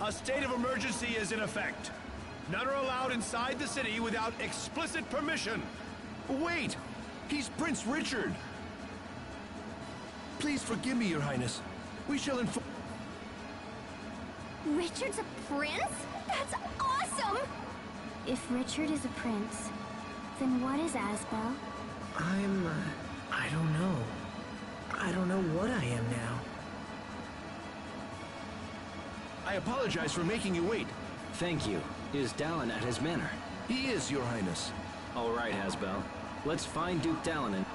A state of emergency is in effect. None are allowed inside the city without explicit permission. Wait! He's Prince Richard! Please forgive me, Your Highness. We shall inform... Richard's a prince? That's awesome! If Richard is a prince, then what is Asbel? I don't know. I don't know what I am now. I apologize for making you wait. Thank you. Is Dallin at his manor? He is, Your Highness. All right, Asbel. Let's find Duke Dallin and...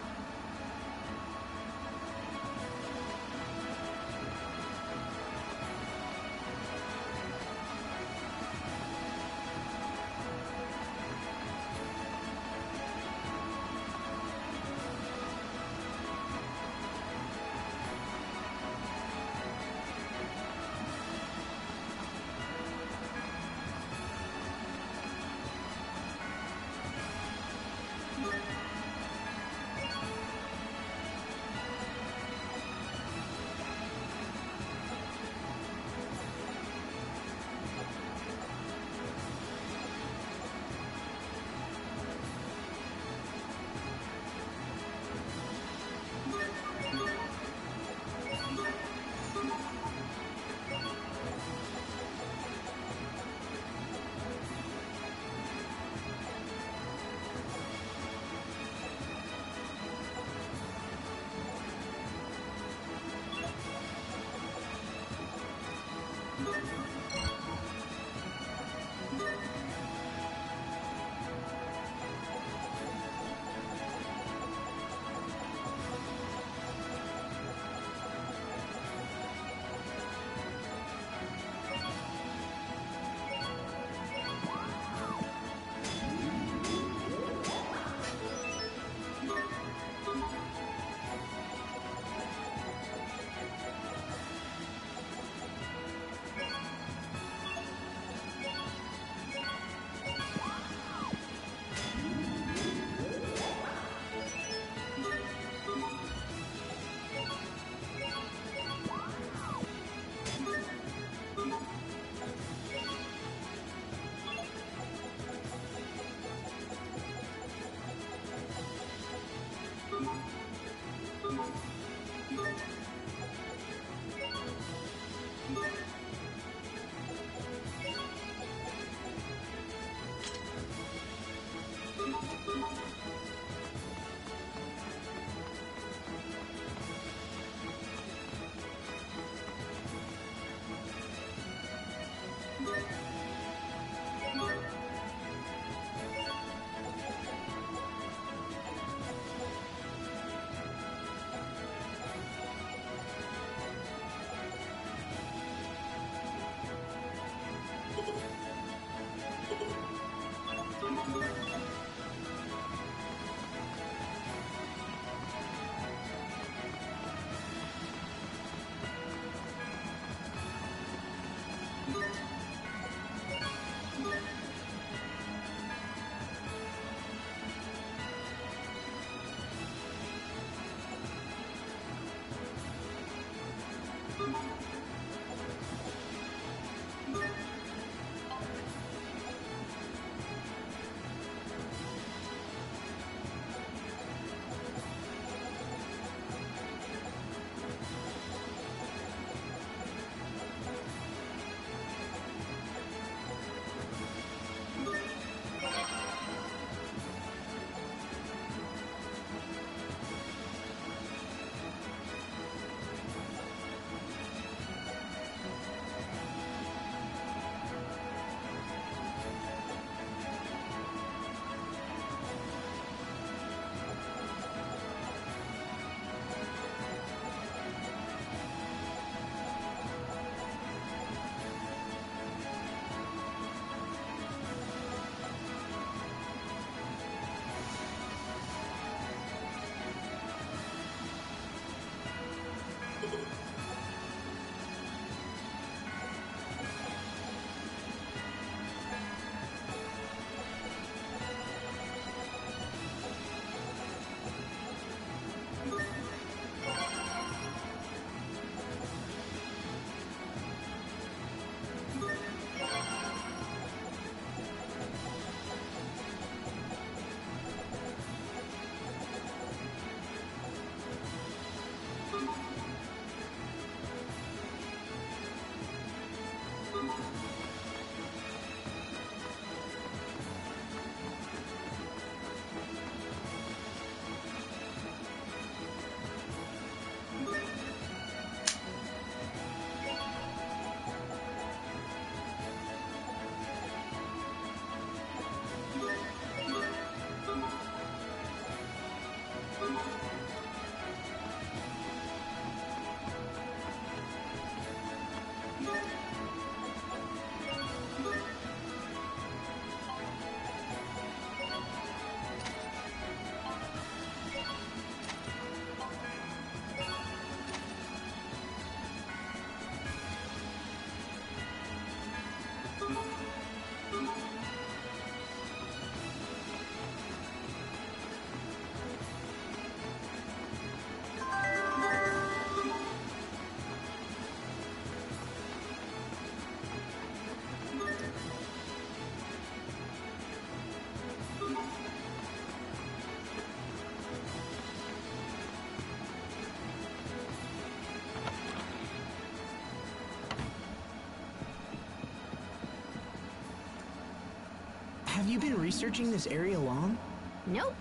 Have you been researching this area long? Nope.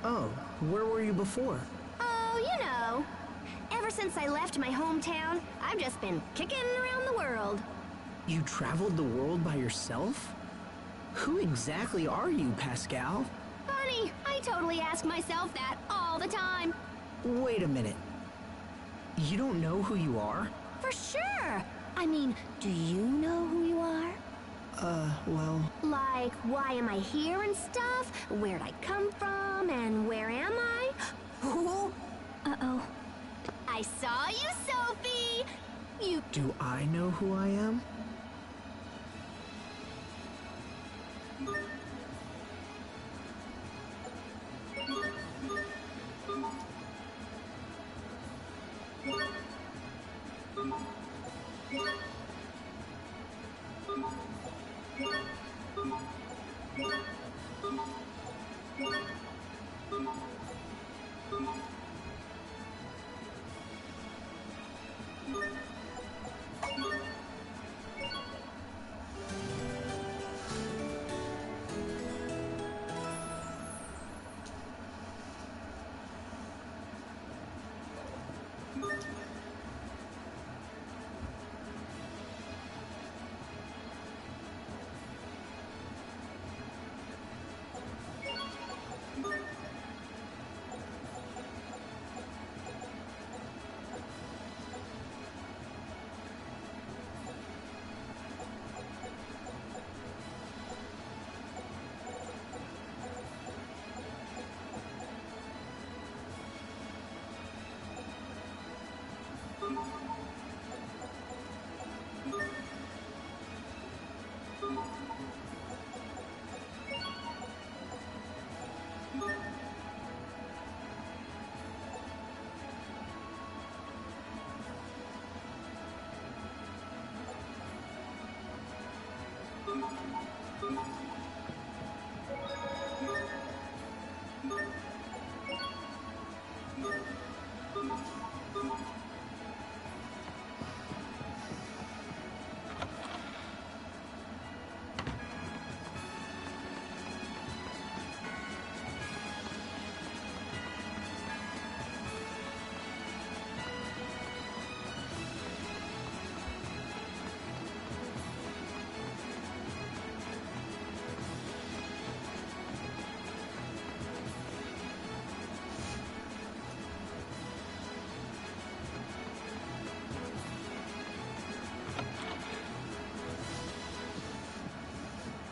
Oh, where were you before? Oh, you know. Ever since I left my hometown, I've just been kicking around the world. You traveled the world by yourself? Who exactly are you, Pascal? Funny, I totally ask myself that all the time. Wait a minute. You don't know who you are? For sure. I mean, do you know who you are? Well... Like, why am I here and stuff? Where'd I come from, and where am I? Uh-oh. I saw you, Sophie! You... Do I know who I am?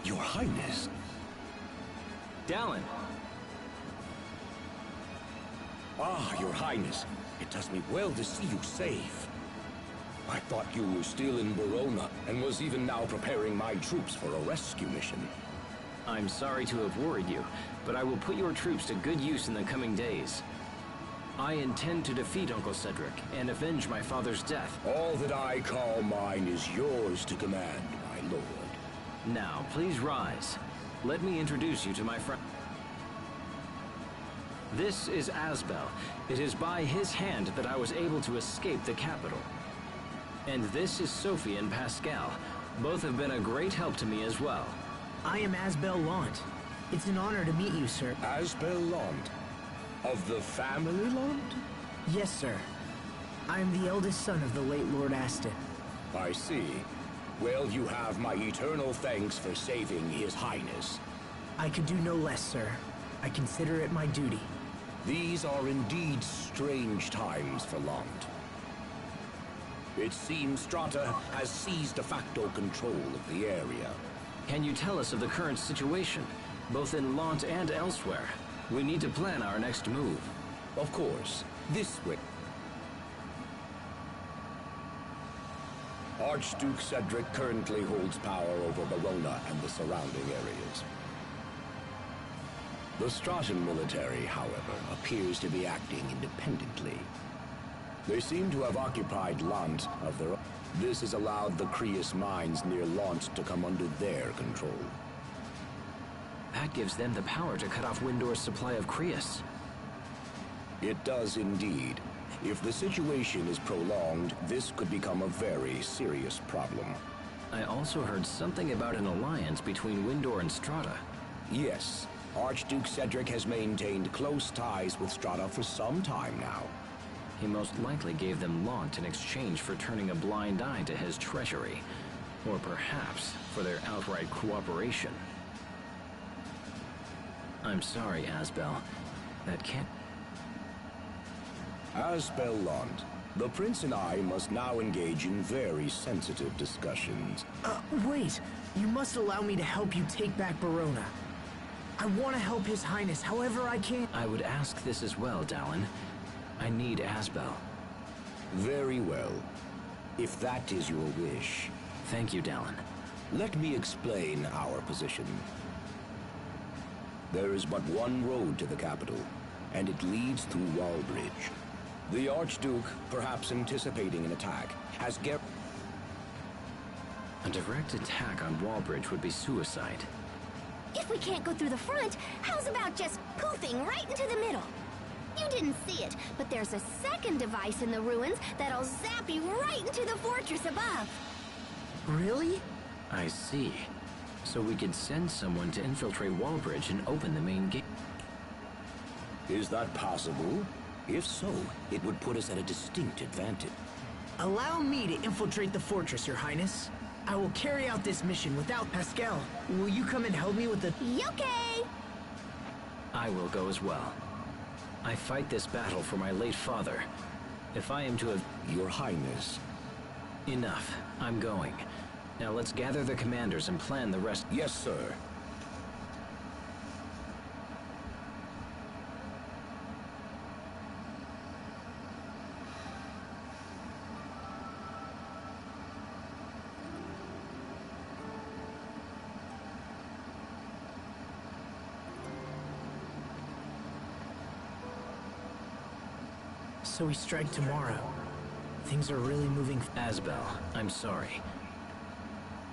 Your Highness. Dallin. Ah, Your Highness. It does me well to see you safe. I thought you were still in Verona and was even now preparing my troops for a rescue mission. I'm sorry to have worried you, but I will put your troops to good use in the coming days. I intend to defeat Uncle Cedric and avenge my father's death. All that I call mine is yours to command, my lord. Now, please rise. Let me introduce you to my friend. This is Asbel. It is by his hand that I was able to escape the capital. And this is Sophie and Pascal. Both have been a great help to me as well. I am Asbel Lant. It's an honor to meet you, sir. Asbel Lant. Of the family Lant? Yes, sir. I am the eldest son of the late Lord Aston. I see. Well, you have my eternal thanks for saving His Highness. I could do no less, sir. I consider it my duty. These are indeed strange times for Lant. It seems Strata has seized de facto control of the area. Can you tell us of the current situation, both in Lant and elsewhere? We need to plan our next move. Of course, this way. Archduke Cedric currently holds power over Verona and the surrounding areas. The Stratan military, however, appears to be acting independently. They seem to have occupied Lant of their own. This has allowed the Creus mines near Lant to come under their control. That gives them the power to cut off Windor's supply of Creus. It does indeed. If the situation is prolonged, this could become a very serious problem. I also heard something about an alliance between Windor and Strata. Yes, Archduke Cedric has maintained close ties with Strata for some time now. He most likely gave them Launt in exchange for turning a blind eye to his treachery. Or perhaps for their outright cooperation. I'm sorry, Asbel. That can't... Asbel Launt, the Prince and I must now engage in very sensitive discussions. Wait! You must allow me to help you take back Barona. I want to help His Highness however I can. I would ask this as well, Dallin. I need Asbel. Very well. If that is your wish. Thank you, Dallin. Let me explain our position. There is but one road to the capital, and it leads through Wallbridge. The Archduke, perhaps anticipating an attack, has A direct attack on Wallbridge would be suicide. If we can't go through the front, how's about just poofing right into the middle? You didn't see it, but there's a second device in the ruins that'll zap you right into the fortress above. Really? I see. So we could send someone to infiltrate Wallbridge and open the main gate. Is that possible? If so, it would put us at a distinct advantage. Allow me to infiltrate the fortress, Your Highness. I will carry out this mission without Pascal. Will you come and help me with the... Okay! I will go as well. I fight this battle for my late father. If I am to have... Your Highness. Enough. I'm going. Now let's gather the commanders and plan the rest. Yes, sir. So we strike tomorrow. Things are really moving... Asbel, I'm sorry.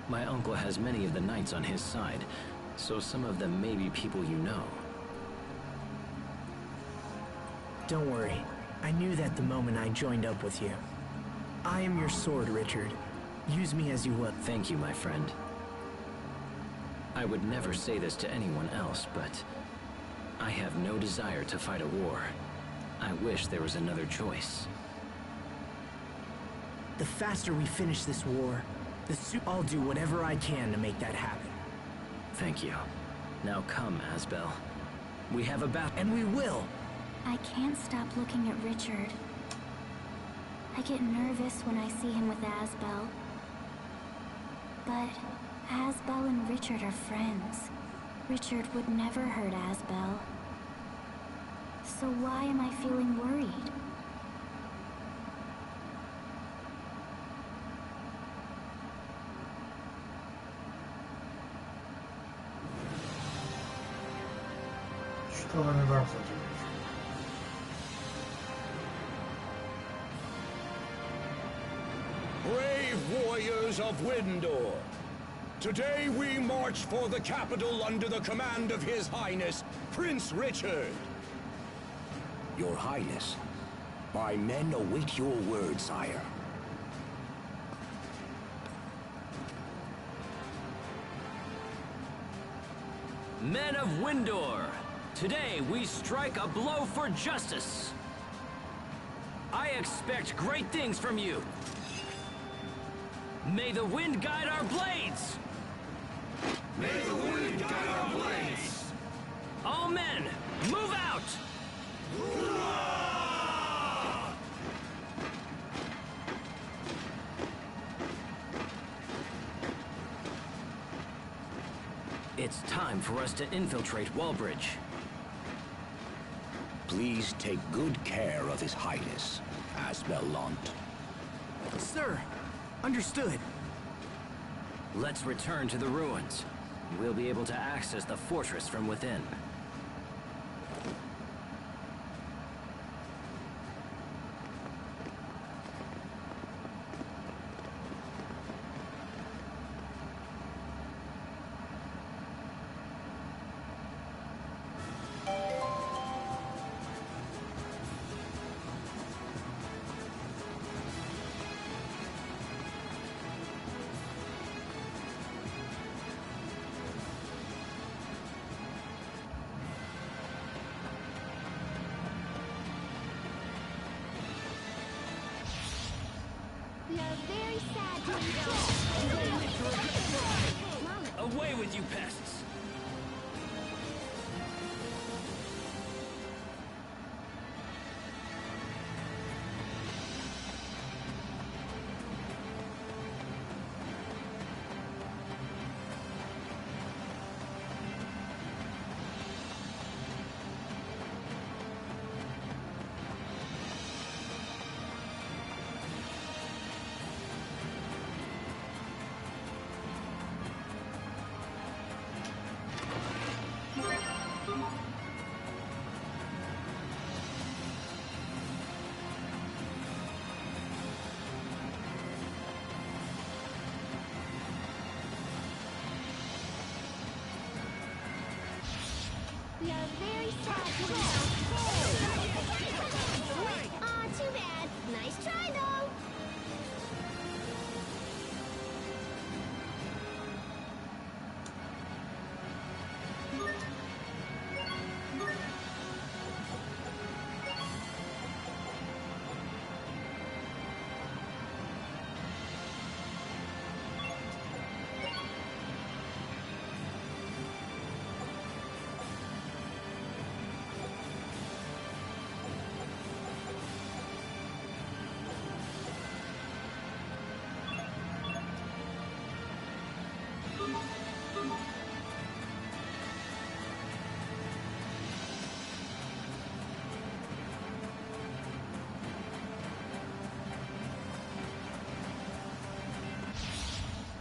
My uncle has many of the knights on his side, so some of them may be people you know. Don't worry. I knew that the moment I joined up with you. I am your sword, Richard. Use me as you will. Thank you, my friend. I would never say this to anyone else, but I have no desire to fight a war. I wish there was another choice. The faster we finish this war, I'll do whatever I can to make that happen. Thank you. Now come, Asbel. We have a battle. And we will! I can't stop looking at Richard. I get nervous when I see him with Asbel. But Asbel and Richard are friends. Richard would never hurt Asbel. So why am I feeling worried? Szkoła nie bardzo dziwi. Brave warriors of Windor! Today we march for the capital under the command of His Highness, Prince Richard. Your Highness, my men await your word, sire. Men of Windor, today we strike a blow for justice. I expect great things from you. May the wind guide our blades! May the wind guide our blades! All men, move out! It's time for us to infiltrate Wallbridge. Please take good care of His Highness, Asbel Launt. Sir, understood. Let's return to the ruins. We'll be able to access the fortress from within. Away with you pests! We are very sad to Aw, too bad. Nice try, though.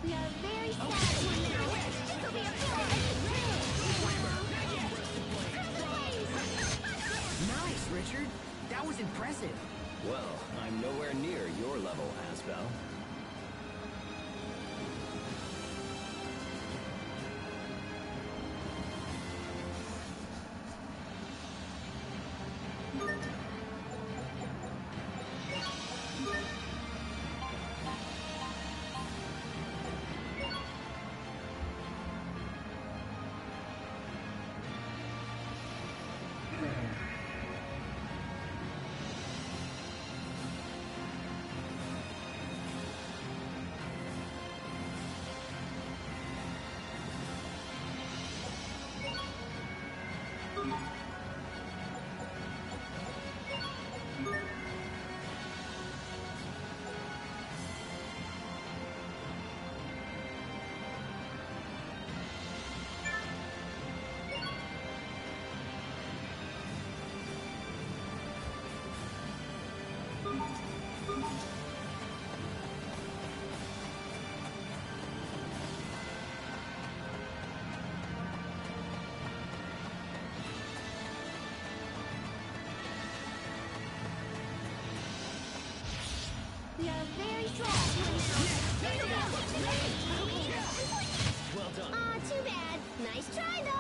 We are very sad to announce this will be a Nice, Richard. That was impressive. Well, I'm nowhere near your level, Asbel. We are very sad to announce. Well done. Aw, too bad. Nice try, though.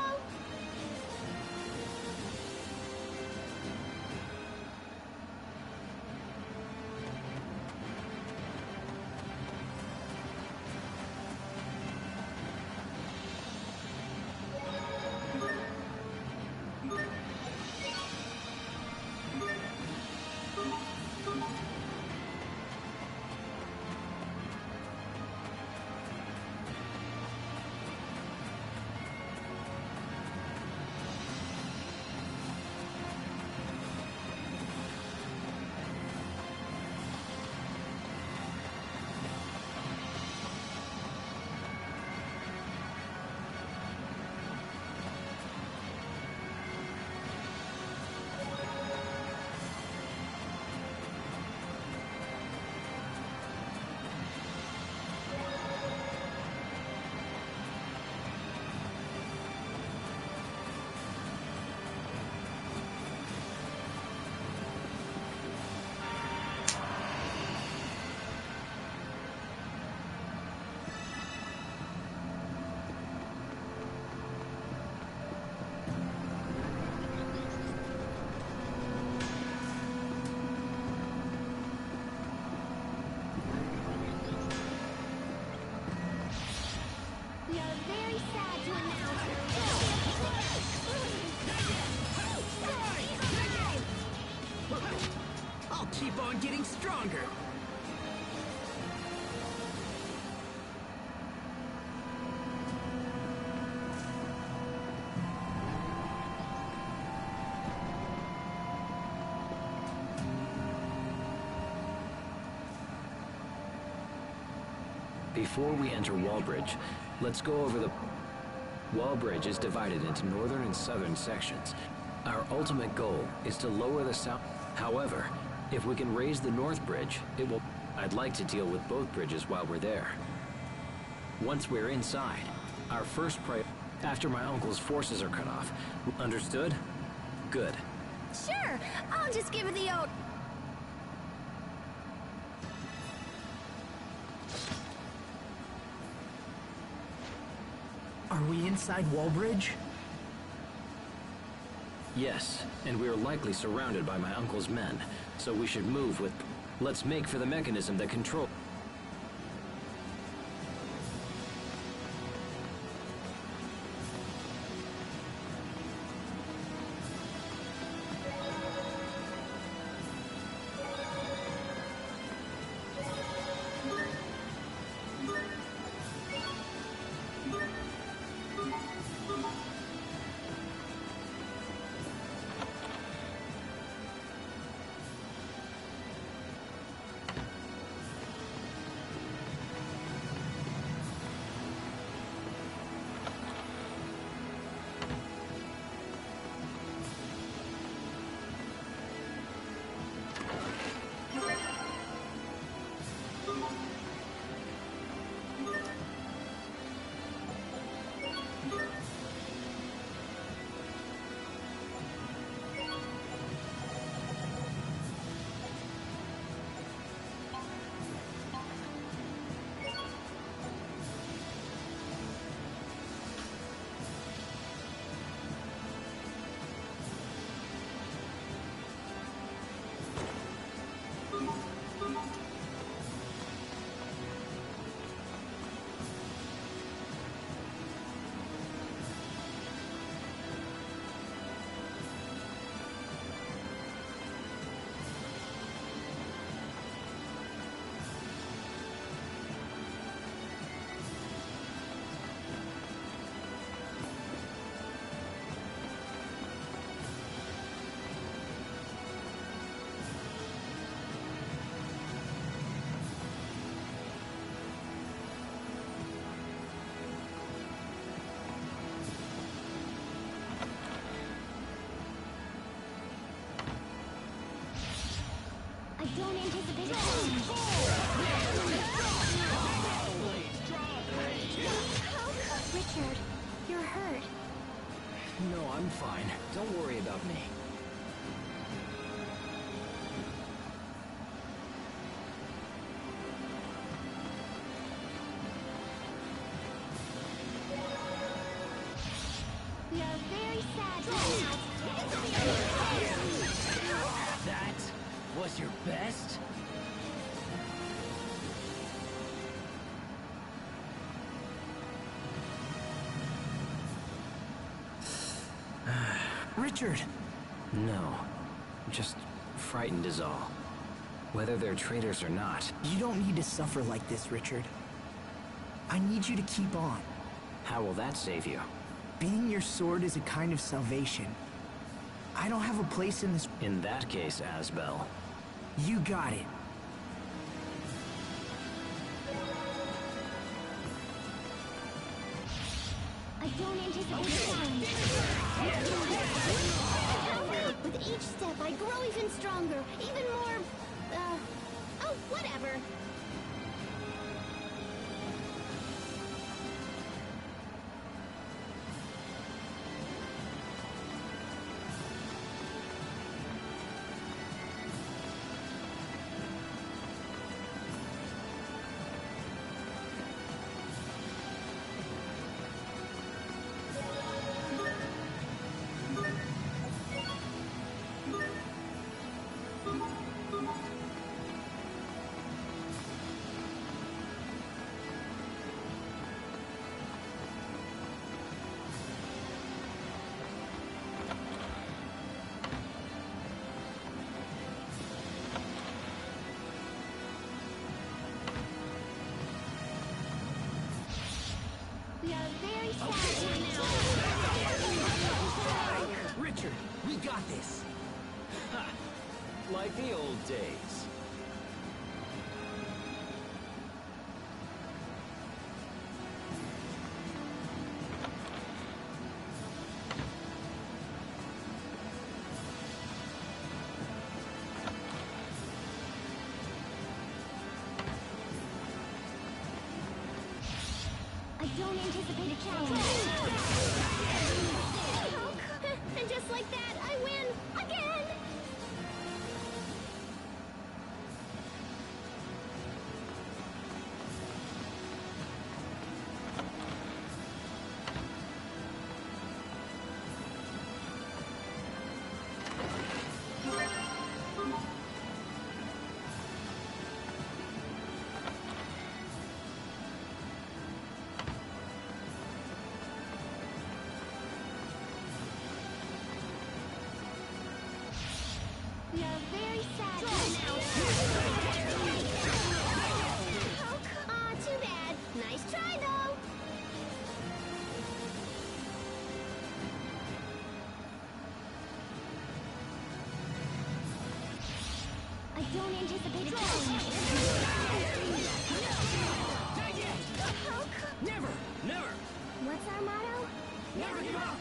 We are very sad to announce. I'll keep on getting stronger. Before we enter Wallbridge, let's go over the... Wallbridge is divided into northern and southern sections. Our ultimate goal is to lower the south... However, if we can raise the north bridge, it will... I'd like to deal with both bridges while we're there. Once we're inside, our first priority... After my uncle's forces are cut off. Understood? Good. Sure, I'll just give it the old... Are we inside Wallbridge? Yes, and we are likely surrounded by my uncle's men, so we should move with... Let's make for the mechanism that controls... Don't anticipate it. Richard, you're hurt. No, I'm fine. Don't worry about me. We are very sad to announce. That was your best? Richard! No. Just frightened is all. Whether they're traitors or not. You don't need to suffer like this, Richard. I need you to keep on. How will that save you? Being your sword is a kind of salvation. I don't have a place in this... In that case, Asbel. You got it. I don't anticipate time. With each step, I grow even stronger, even more... oh, whatever. We are very sad now. Richard, we got this. Ha! Like the old days. don't anticipate a challenge. And just like that, I win again! You're very sad now. Aw, too bad. Nice try, though. I don't anticipate a challenge. Never! Never! What's our motto? Never give up!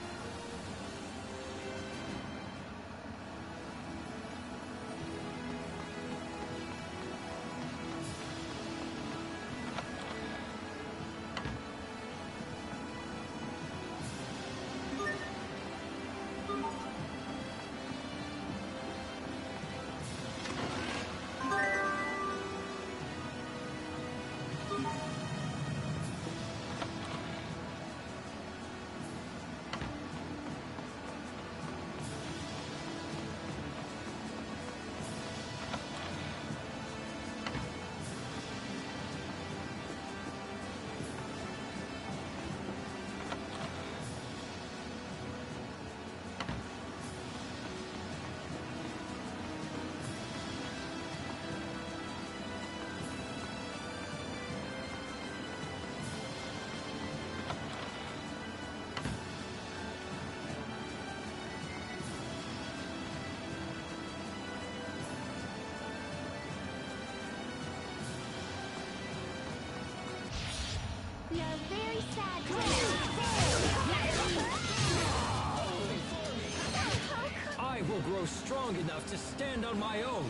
You're very sad. I will grow strong enough to stand on my own.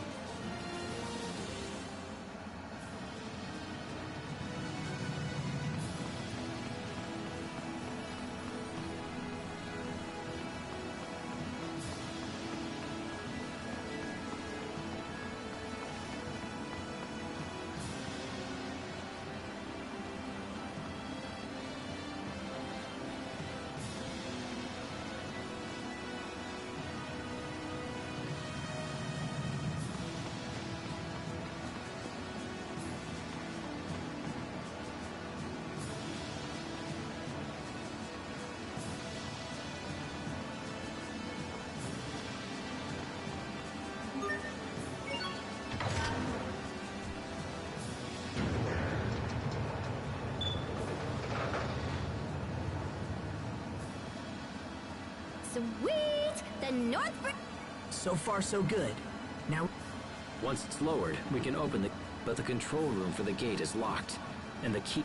Sweet! The North Bridge. So far, so good. Now, Once it's lowered, we can open the... But the control room for the gate is locked, and the key...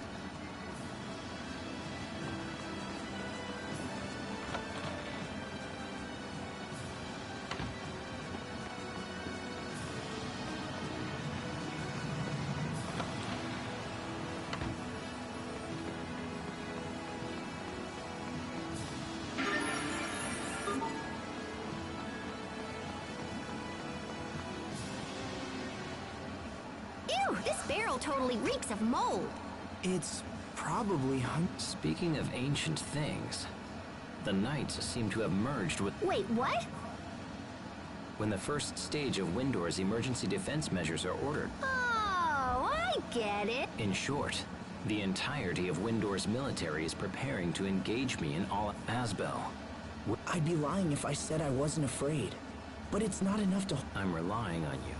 Ew, this barrel totally reeks of mold. it's probably Speaking of ancient things, the Knights seem to have merged with... Wait, what? When the first stage of Windor's emergency defense measures are ordered. Oh, I get it. In short, the entirety of Windor's military is preparing to engage me in all... Asbel, I'd be lying if I said I wasn't afraid. But it's not enough to... I'm relying on you.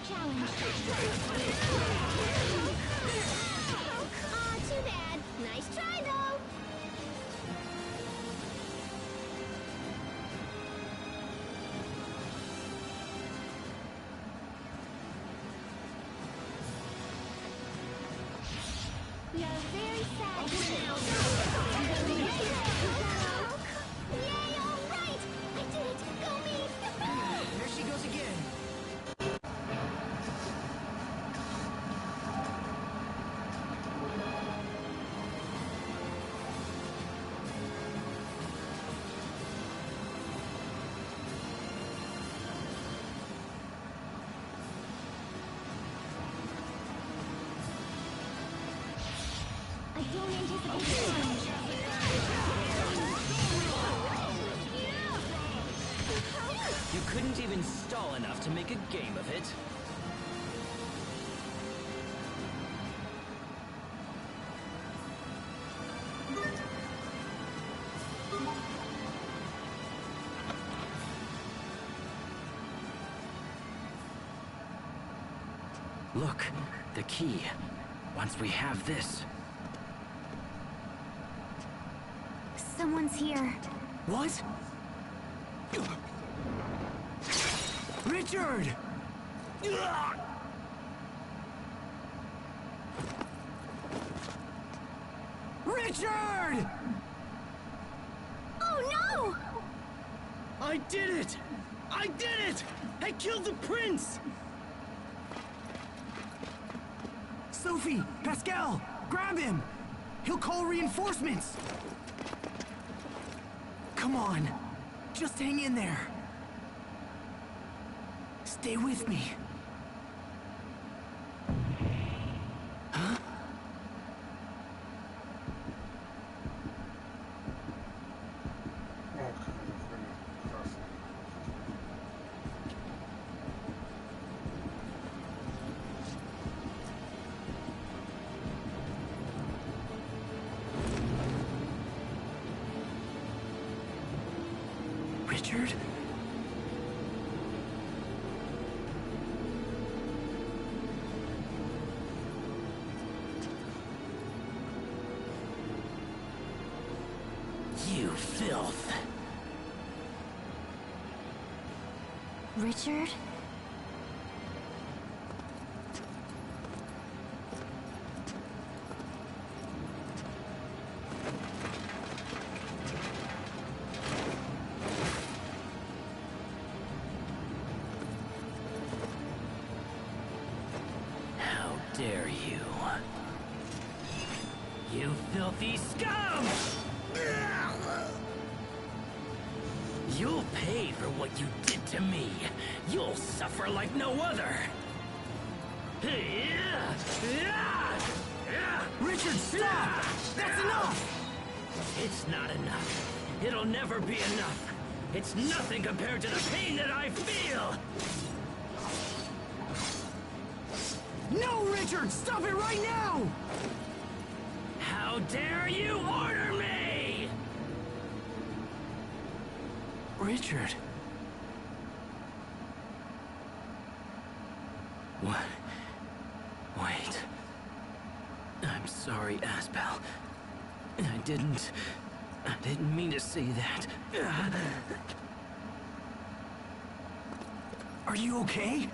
challenge. Aw, too bad. Nice try, though. You're very sad now. Yay, all right! I did it! Go me! There she goes again. I don't anticipate challenge. You couldn't even stall enough to make a game of it. Look, the key. Once we have this... Someone's here. What? Richard! Richard! Oh no! I did it! I did it! I killed the prince! Sophie! Pascal! Grab him! He'll call reinforcements! Come on! Just hang in there! Stay with me. Huh? Richard? You filth. Richard? How dare you? You filthy scum! You'll pay for what you did to me. You'll suffer like no other. Richard, stop! That's enough! It's not enough. It'll never be enough. It's nothing compared to the pain that I feel. No, Richard! Stop it right now! How dare you order me? Richard. What? Wait. I'm sorry, Asbel. I didn't mean to say that. Are you okay?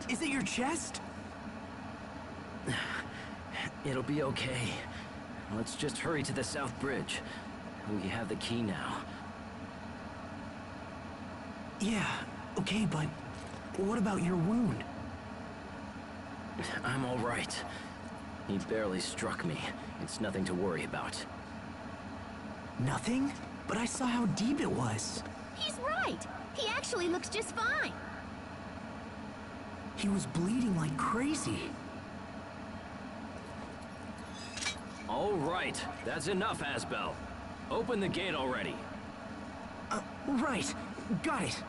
Is it your chest? It'll be okay. Let's just hurry to the South Bridge. We have the key now. Yeah, okay, but what about your wound? I'm all right. He barely struck me. It's nothing to worry about. Nothing? But I saw how deep it was. He's right. He actually looks just fine. He was bleeding like crazy. All right. That's enough, Asbel. Open the gate already. Right. Got it.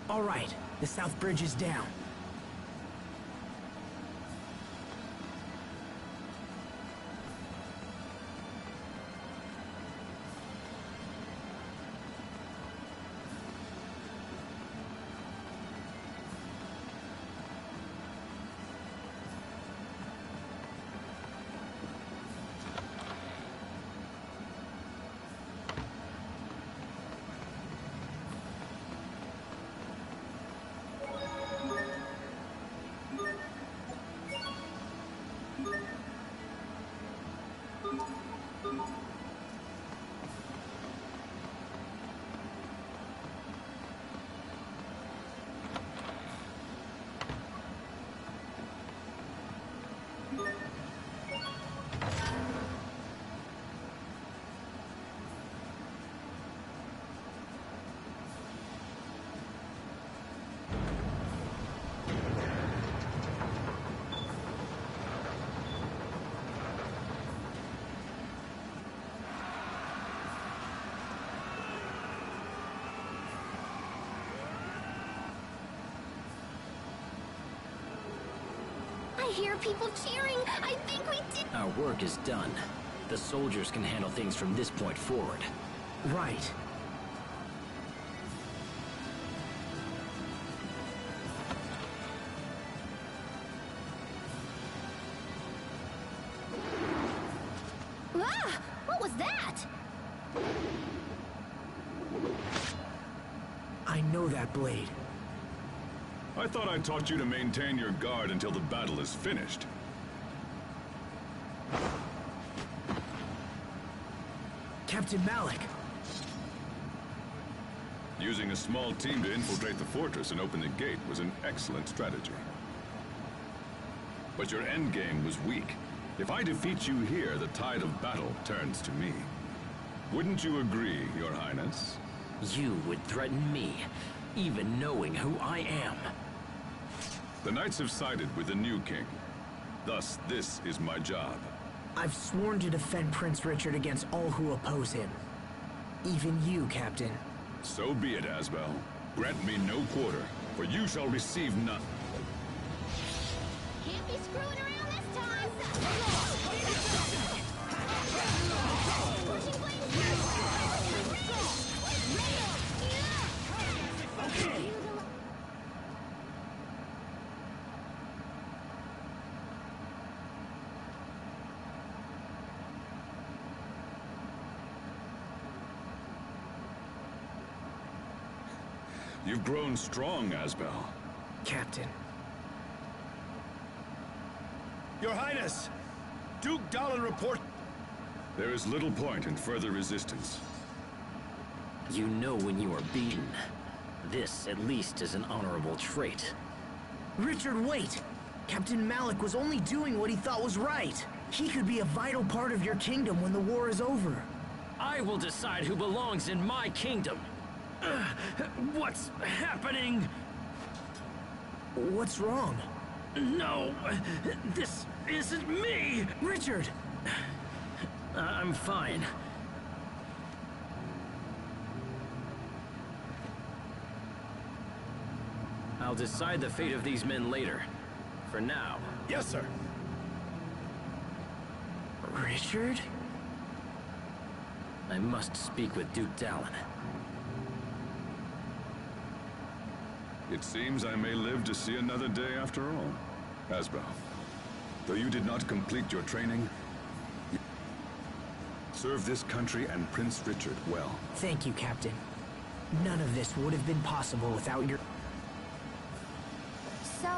All right, the South Bridge is down. I hear people cheering. I think we did. Our work is done. The soldiers can handle things from this point forward. Right. Ah! What was that? I know that blade. I thought I taught you to maintain your guard until the battle is finished. Captain Malik. Using a small team to infiltrate the fortress and open the gate was an excellent strategy. But your endgame was weak. If I defeat you here, the tide of battle turns to me. Wouldn't you agree, Your Highness? You would threaten me, even knowing who I am. The knights have sided with the new king. Thus, this is my job. I've sworn to defend Prince Richard against all who oppose him. Even you, Captain. So be it, Asbel. Grant me no quarter, for you shall receive none. Can't be screwing around this time. Pushing blades. Okay. You've grown strong, Asbel. Captain. Your Highness! Duke Dallin report... There is little point in further resistance. You know when you are beaten. This, at least, is an honorable trait. Richard, wait! Captain Malik was only doing what he thought was right. He could be a vital part of your kingdom when the war is over. I will decide who belongs in my kingdom. What's happening? What's wrong? No, this isn't me! Richard! I'm fine. I'll decide the fate of these men later. For now... Yes, sir. Richard? I must speak with Duke Dallin. It seems I may live to see another day after all. Asbel, though you did not complete your training, you serve this country and Prince Richard well. Thank you, Captain. None of this would have been possible without your... So,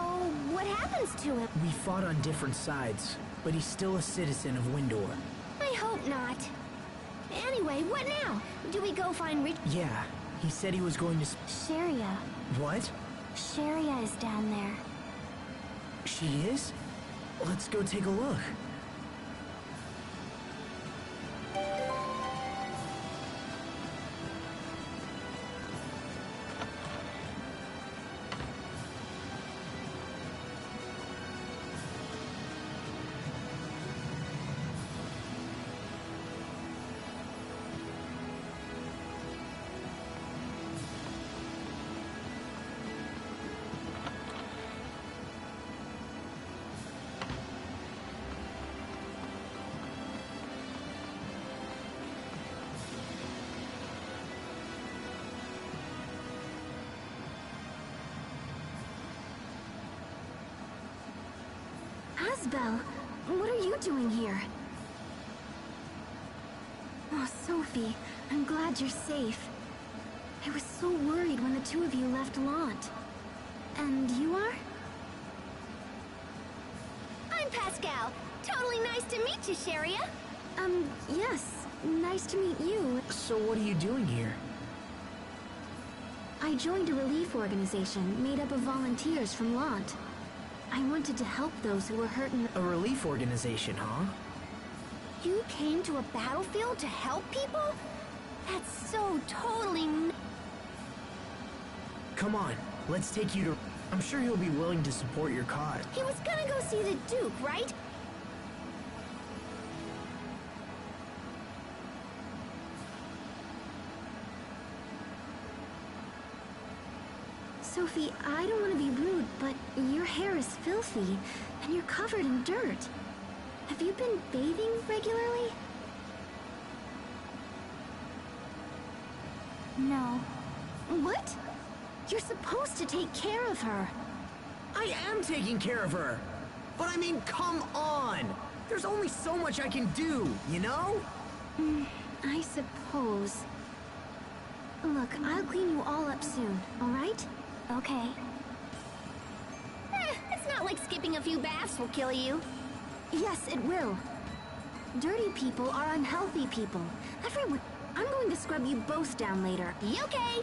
what happens to him? We fought on different sides, but he's still a citizen of Windor. I hope not. Anyway, what now? Do we go find Richard? Yeah, he said he was going to... Sharia. What? Sharia is down there. She is? Let's go take a look. Asbel, what are you doing here? Oh, Sophie, I'm glad you're safe. I was so worried when the two of you left Lant. And you are? I'm Pascal. Totally nice to meet you, Sharia. Yes. Nice to meet you. So what are you doing here? I joined a relief organization made up of volunteers from Lant. I wanted to help those who were hurt in the... A relief organization, huh? You came to a battlefield to help people? That's so totally... Come on, let's take you to... I'm sure he'll be willing to support your cause. He was gonna go see the Duke, right? Sophie, I don't want to be rude, but your hair is filthy, and you're covered in dirt. Have you been bathing regularly? No. What? You're supposed to take care of her. I am taking care of her! But I mean, come on! There's only so much I can do, you know? I suppose. Look, I'll clean you all up soon, all right? Okay. It's not like skipping a few baths will kill you. Yes, it will. Dirty people are unhealthy people. Everyone... I'm going to scrub you both down later. You okay?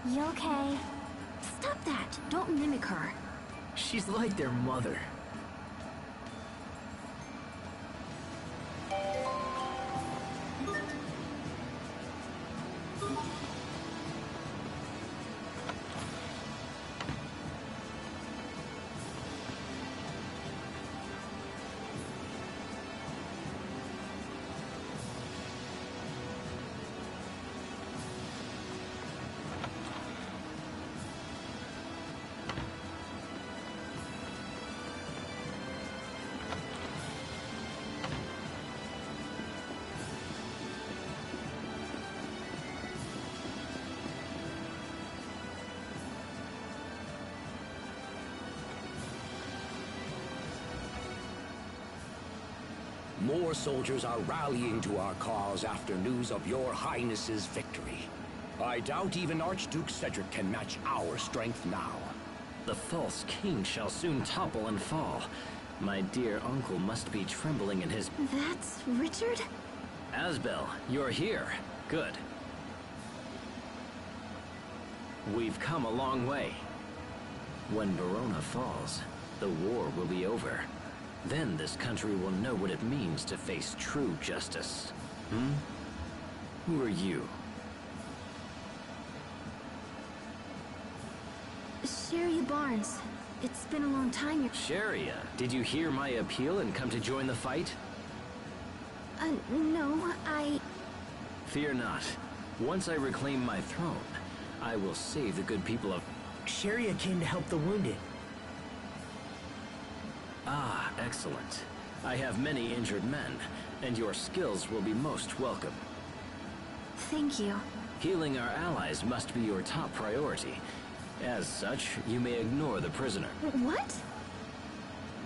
You okay? Stop that. Don't mimic her. She's like their mother. More soldiers are rallying to our cause after news of your Highness's victory. I doubt even Archduke Cedric can match our strength now. The false king shall soon topple and fall. My dear uncle must be trembling in his... That's Richard? Asbel, you're here. Good. We've come a long way. When Verona falls, the war will be over. Then this country will know what it means to face true justice. Who are you? Sharia Barnes. It's been a long time. Sharia, did you hear my appeal and come to join the fight? No, I... Fear not. Once I reclaim my throne, I will save the good people of... Sharia came to help the wounded. Ah, excellent. I have many injured men, and your skills will be most welcome. Thank you. Healing our allies must be your top priority. As such, you may ignore the prisoner. What?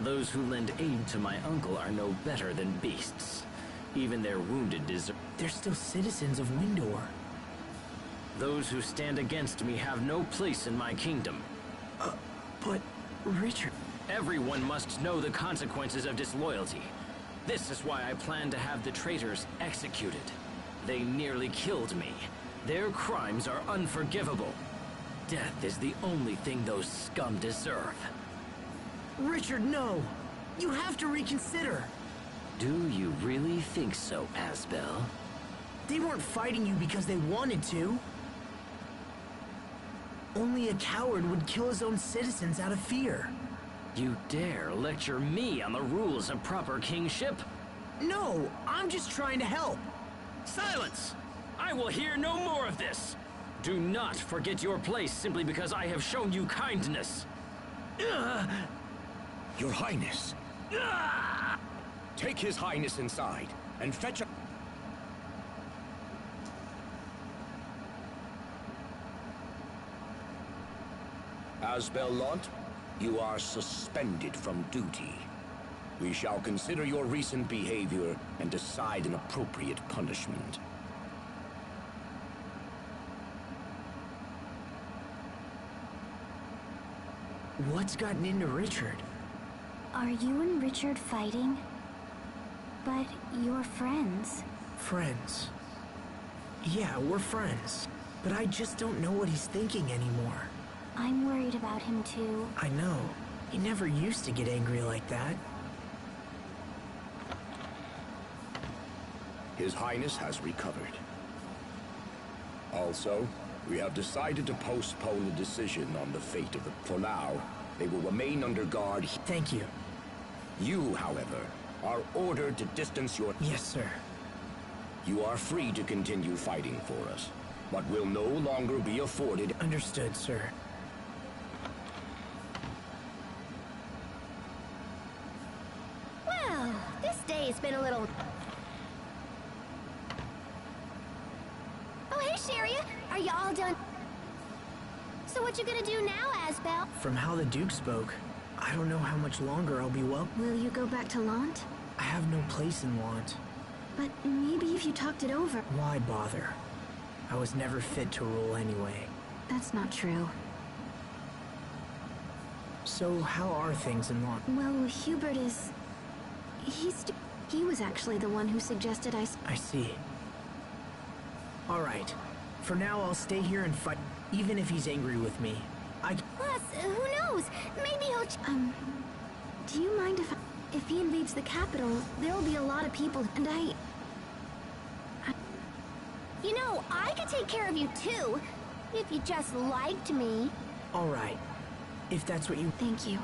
Those who lend aid to my uncle are no better than beasts. Even their wounded deserve... They're still citizens of Windor. Those who stand against me have no place in my kingdom. But, Richard... Everyone must know the consequences of disloyalty. This is why I plan to have the traitors executed. They nearly killed me. Their crimes are unforgivable. Death is the only thing those scum deserve. Richard, no! You have to reconsider! Do you really think so, Asbel? They weren't fighting you because they wanted to. Only a coward would kill his own citizens out of fear. You dare lecture me on the rules of proper kingship? No, I'm just trying to help. Silence! I will hear no more of this. Do not forget your place simply because I have shown you kindness. Your Highness. Take His Highness inside and fetch a... Asbel Lant, you are suspended from duty. We shall consider your recent behavior and decide an appropriate punishment. What's gotten into Richard? Are you and Richard fighting? But you're friends. Friends. Yeah, we're friends. But I just don't know what he's thinking anymore. I'm worried about him too. I know. He never used to get angry like that. His Highness has recovered. Also, we have decided to postpone the decision on the fate of the... For now, they will remain under guard. Thank you. You, however, are ordered to distance your... Yes, sir. You are free to continue fighting for us, but will no longer be afforded... Understood, sir. Well, this day's been a little... Oh, hey, Sharia. Are you all done? So what you gonna do now, Asbel? From how the Duke spoke, I don't know how much longer I'll be Will you go back to Lant? I have no place in Want. But maybe if you talked it over... Why bother? I was never fit to rule anyway. That's not true. So how are things in Want? Well, Hubert is... He was actually the one who suggested I see. All right. For now, I'll stay here and fight, even if he's angry with me. Plus, who knows? Maybe he'll... Do you mind if he invades the capital? There'll be a lot of people, and You know, I could take care of you too, if you just liked me. All right. If that's what you... Thank you.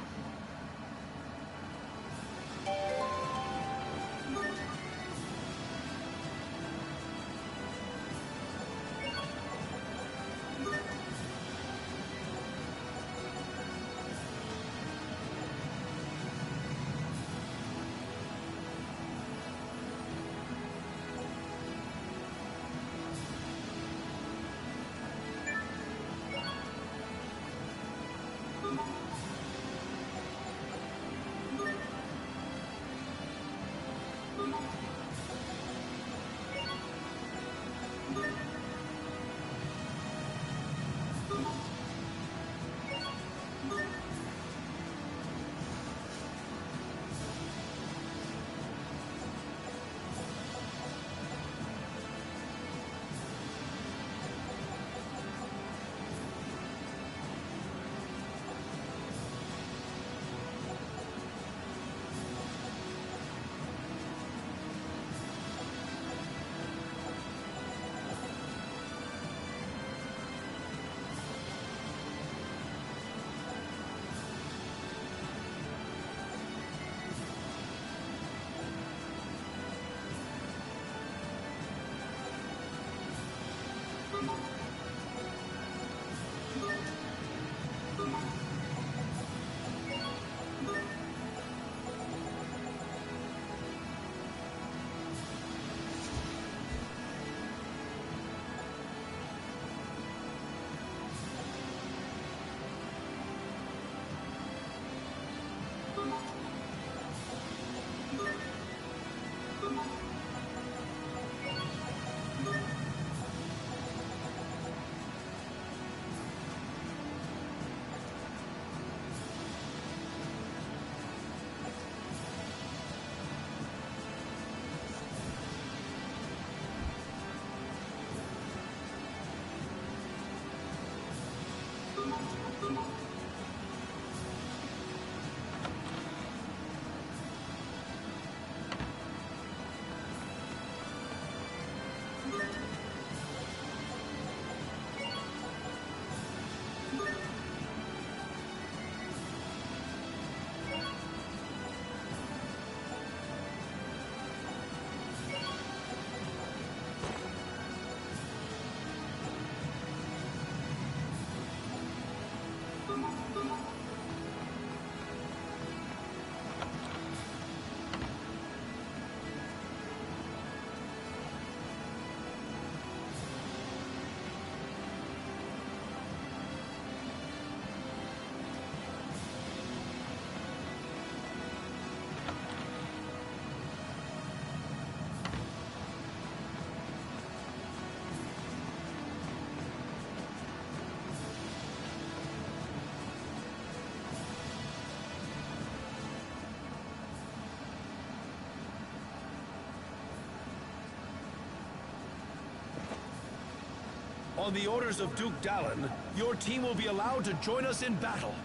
On the orders of Duke Dallin, your team will be allowed to join us in battle.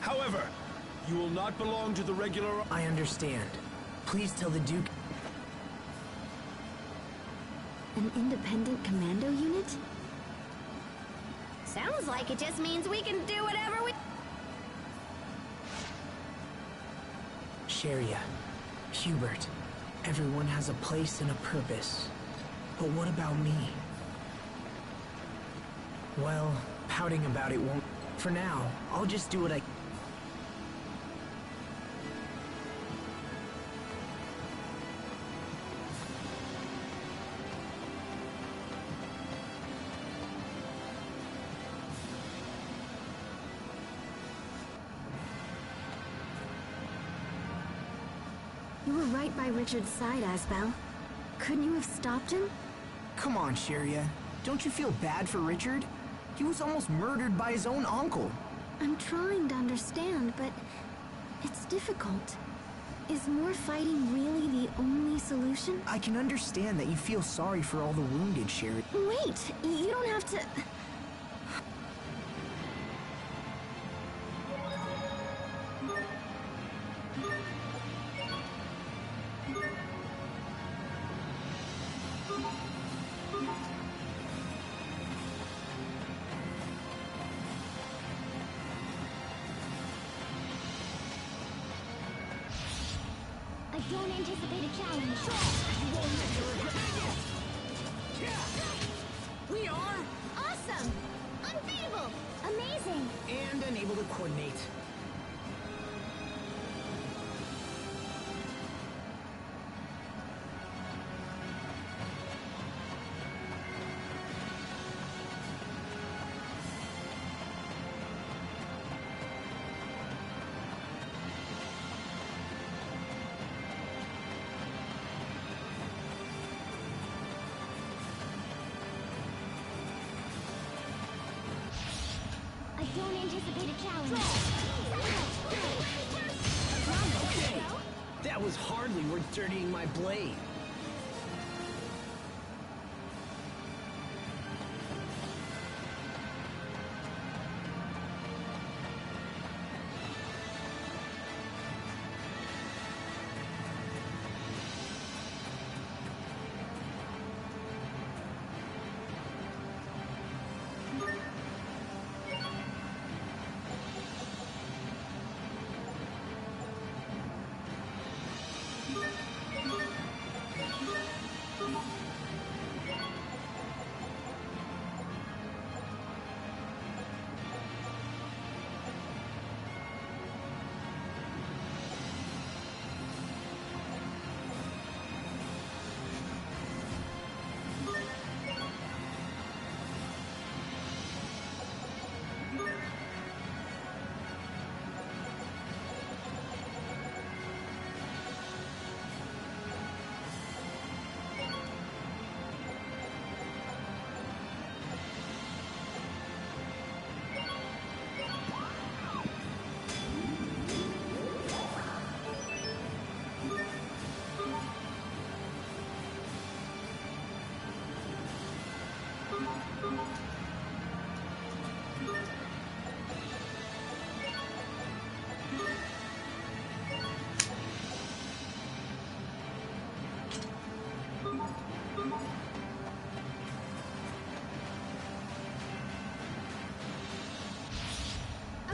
However, you will not belong to the regular... I understand. Please tell the Duke... An independent commando unit? Sounds like it just means we can do whatever we... Sharia, Hubert, everyone has a place and a purpose. But what about me? Well, pouting about it won't... For now, I'll just do what I... You were right by Richard's side, Asbel. Couldn't you have stopped him? Come on, Sharia. Don't you feel bad for Richard? He was almost murdered by his own uncle. I'm trying to understand, but it's difficult. Is more fighting really the only solution? I can understand that you feel sorry for all the wounded, Sharia. Wait, you don't have to... I don't anticipate a challenge. You won't make it regret. We are Awesome! Unbeatable! Amazing! and unable to coordinate. I don't anticipate a challenge. Okay, that was hardly worth dirtying my blade.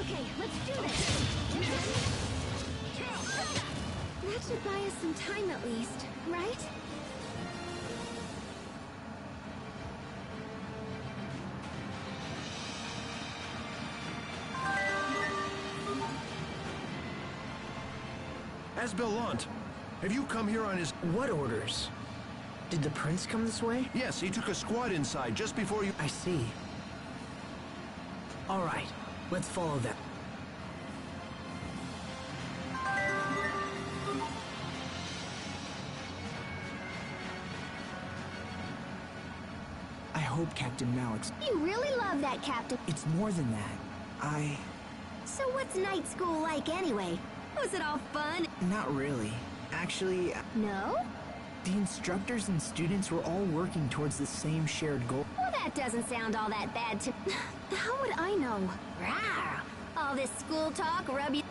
Okay, let's do this! That should buy us some time at least, right? Asbelant, have you come here on his... What orders? Did the prince come this way? Yes, he took a squad inside just before you... I see. All right, let's follow them. I hope Captain Malik's... You really love that, Captain. It's more than that. So what's night school like anyway? Was it all fun? Not really. Actually, No? The instructors and students were all working towards the same shared goal. Well, that doesn't sound all that bad to... How would I know? Rawr. All this school talk rub you...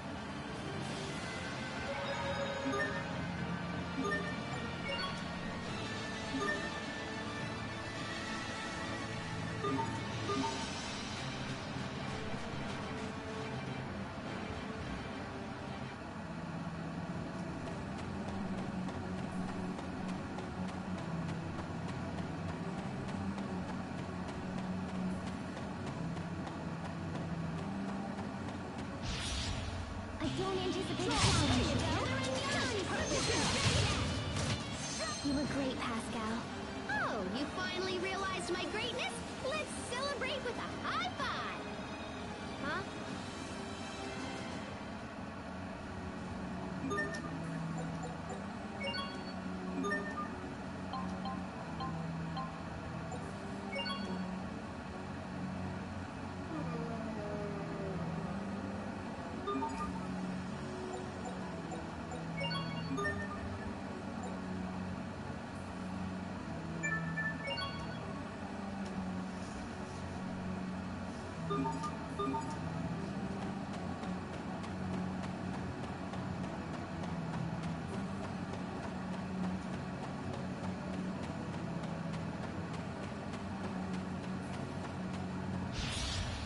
You were great, Pascal. Oh, you finally realized my greatness? Let's celebrate with a high five! Huh?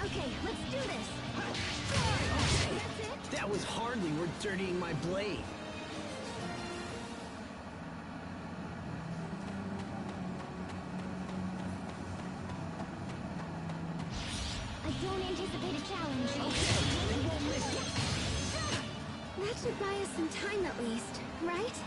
Okay, let's do this. Okay, that was hardly worth dirtying my blade. I don't anticipate a challenge. Okay, we won't miss it. That should buy us some time at least, right?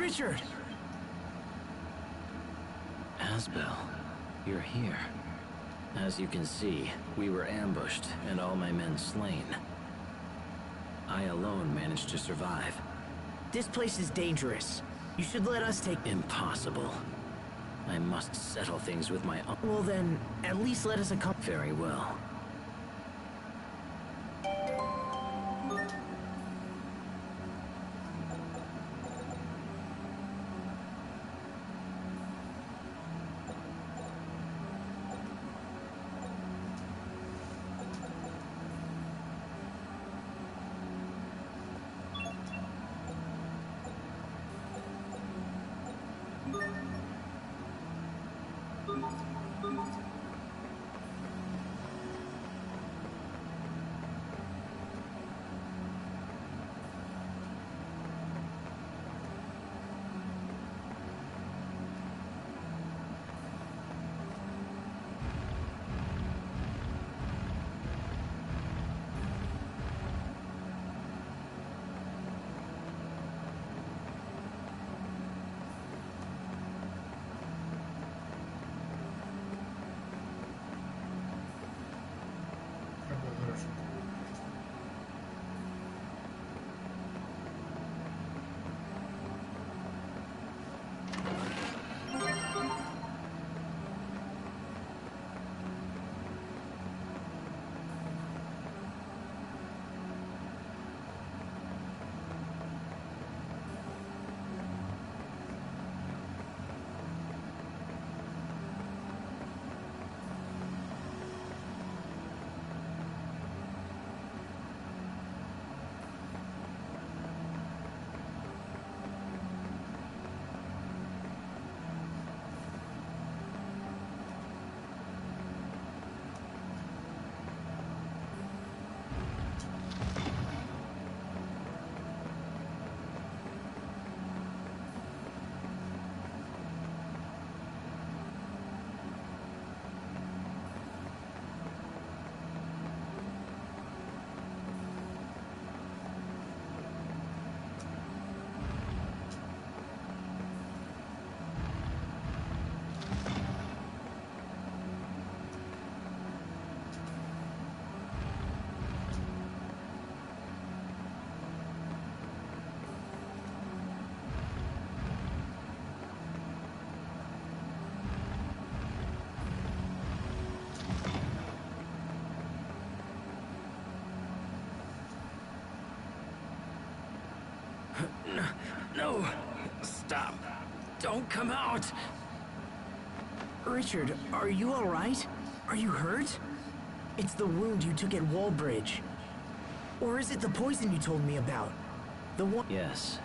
Richard! Asbel, you're here. As you can see, we were ambushed and all my men slain. I alone managed to survive. This place is dangerous. You should let us take... Impossible. I must settle things with my own... Well then, at least let us accompany... Very well. No! Stop! Don't come out! Richard, are you alright? Are you hurt? It's the wound you took at Wallbridge. Or is it the poison you told me about? The one... Yes.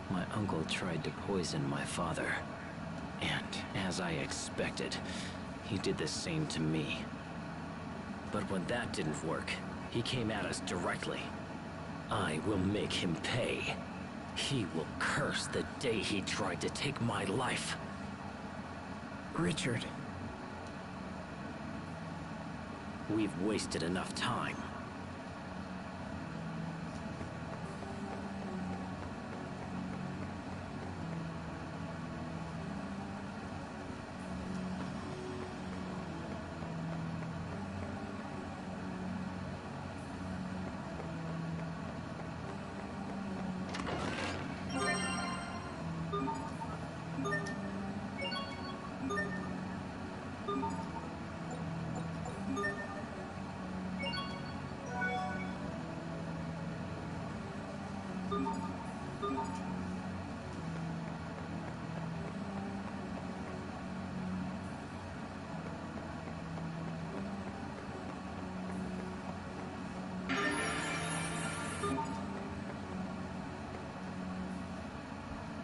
My uncle tried to poison my father. And, as I expected, he did the same to me. But when that didn't work, he came at us directly. I will make him pay. He will curse the day he tried to take my life. Richard. We've wasted enough time.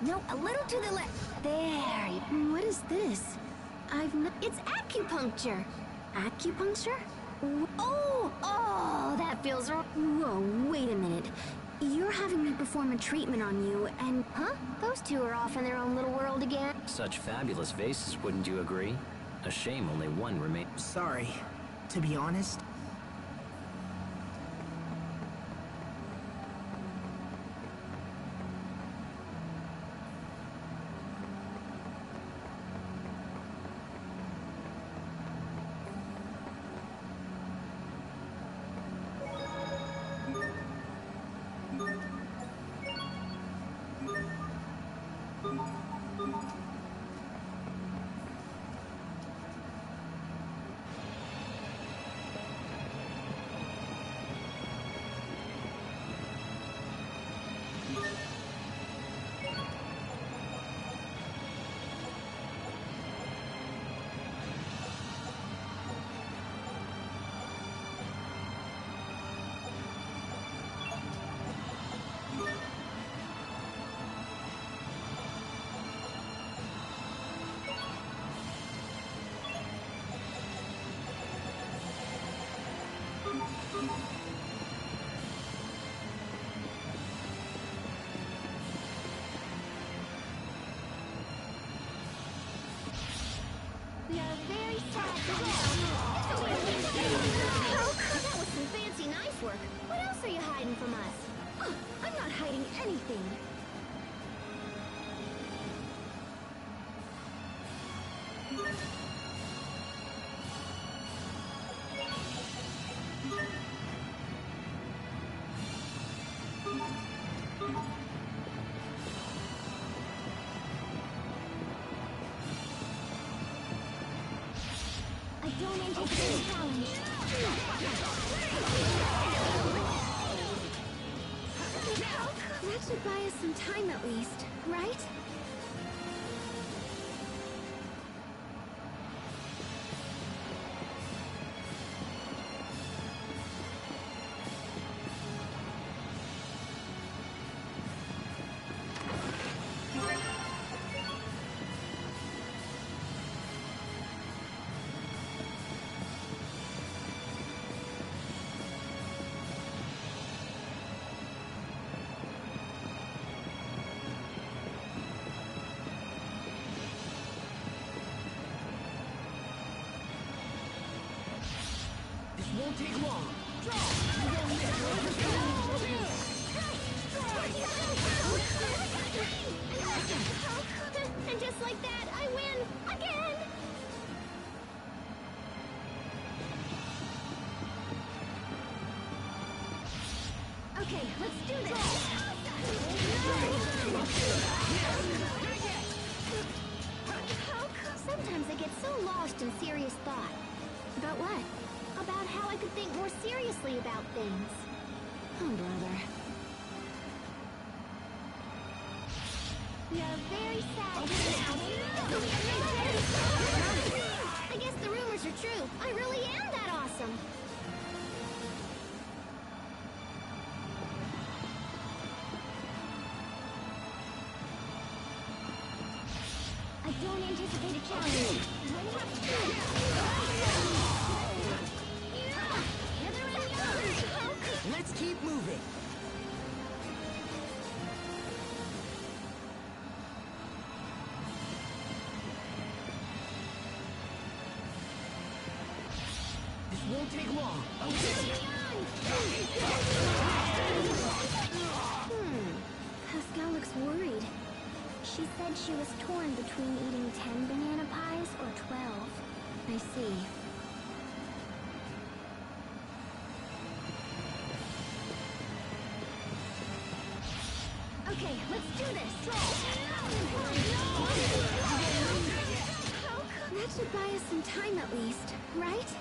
No, a little to the left. There. What is this? It's acupuncture. Acupuncture? Oh, that feels wrong. Whoa, wait a minute. You're having me perform a treatment on you, and... Huh? Those two are off in their own little world again. Such fabulous vases, wouldn't you agree? A shame only one remains. Sorry. To be honest, We are very sad to That was some fancy knife work. What else are you hiding from us? Oh, I'm not hiding anything. I don't anticipate a challenge. That should buy us some time at least, right? Won't take long. And just like that, I win again. Okay, let's do this. Sometimes I get so lost in serious thought. About what? About how I could think more seriously about things. Oh, brother. We are very sad I guess the rumors are true. I really am that awesome. I don't anticipate a challenge. Let's keep moving. This won't take long. Pascal looks worried. She said she was torn between eating 10 banana pies or 12. I see. Okay, let's do this! That should buy us some time at least, right?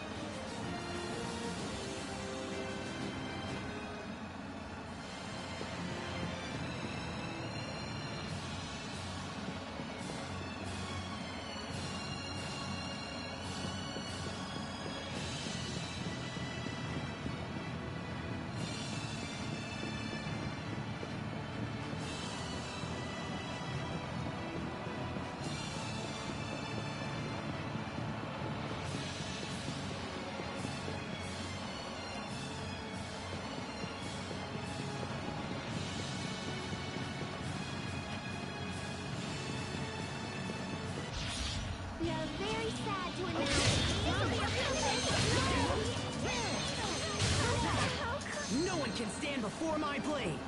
We are very sad to announce. No one can stand before my blade.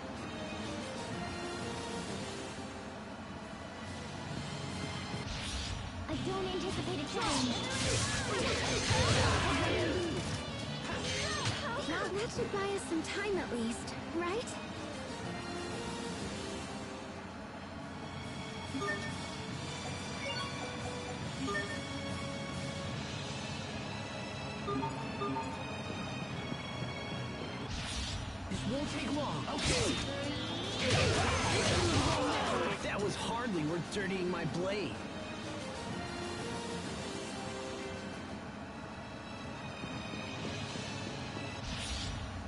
I don't anticipate a challenge. Well, that should buy us some time at least, right? This won't take long. Okay. That was hardly worth dirtying my blade.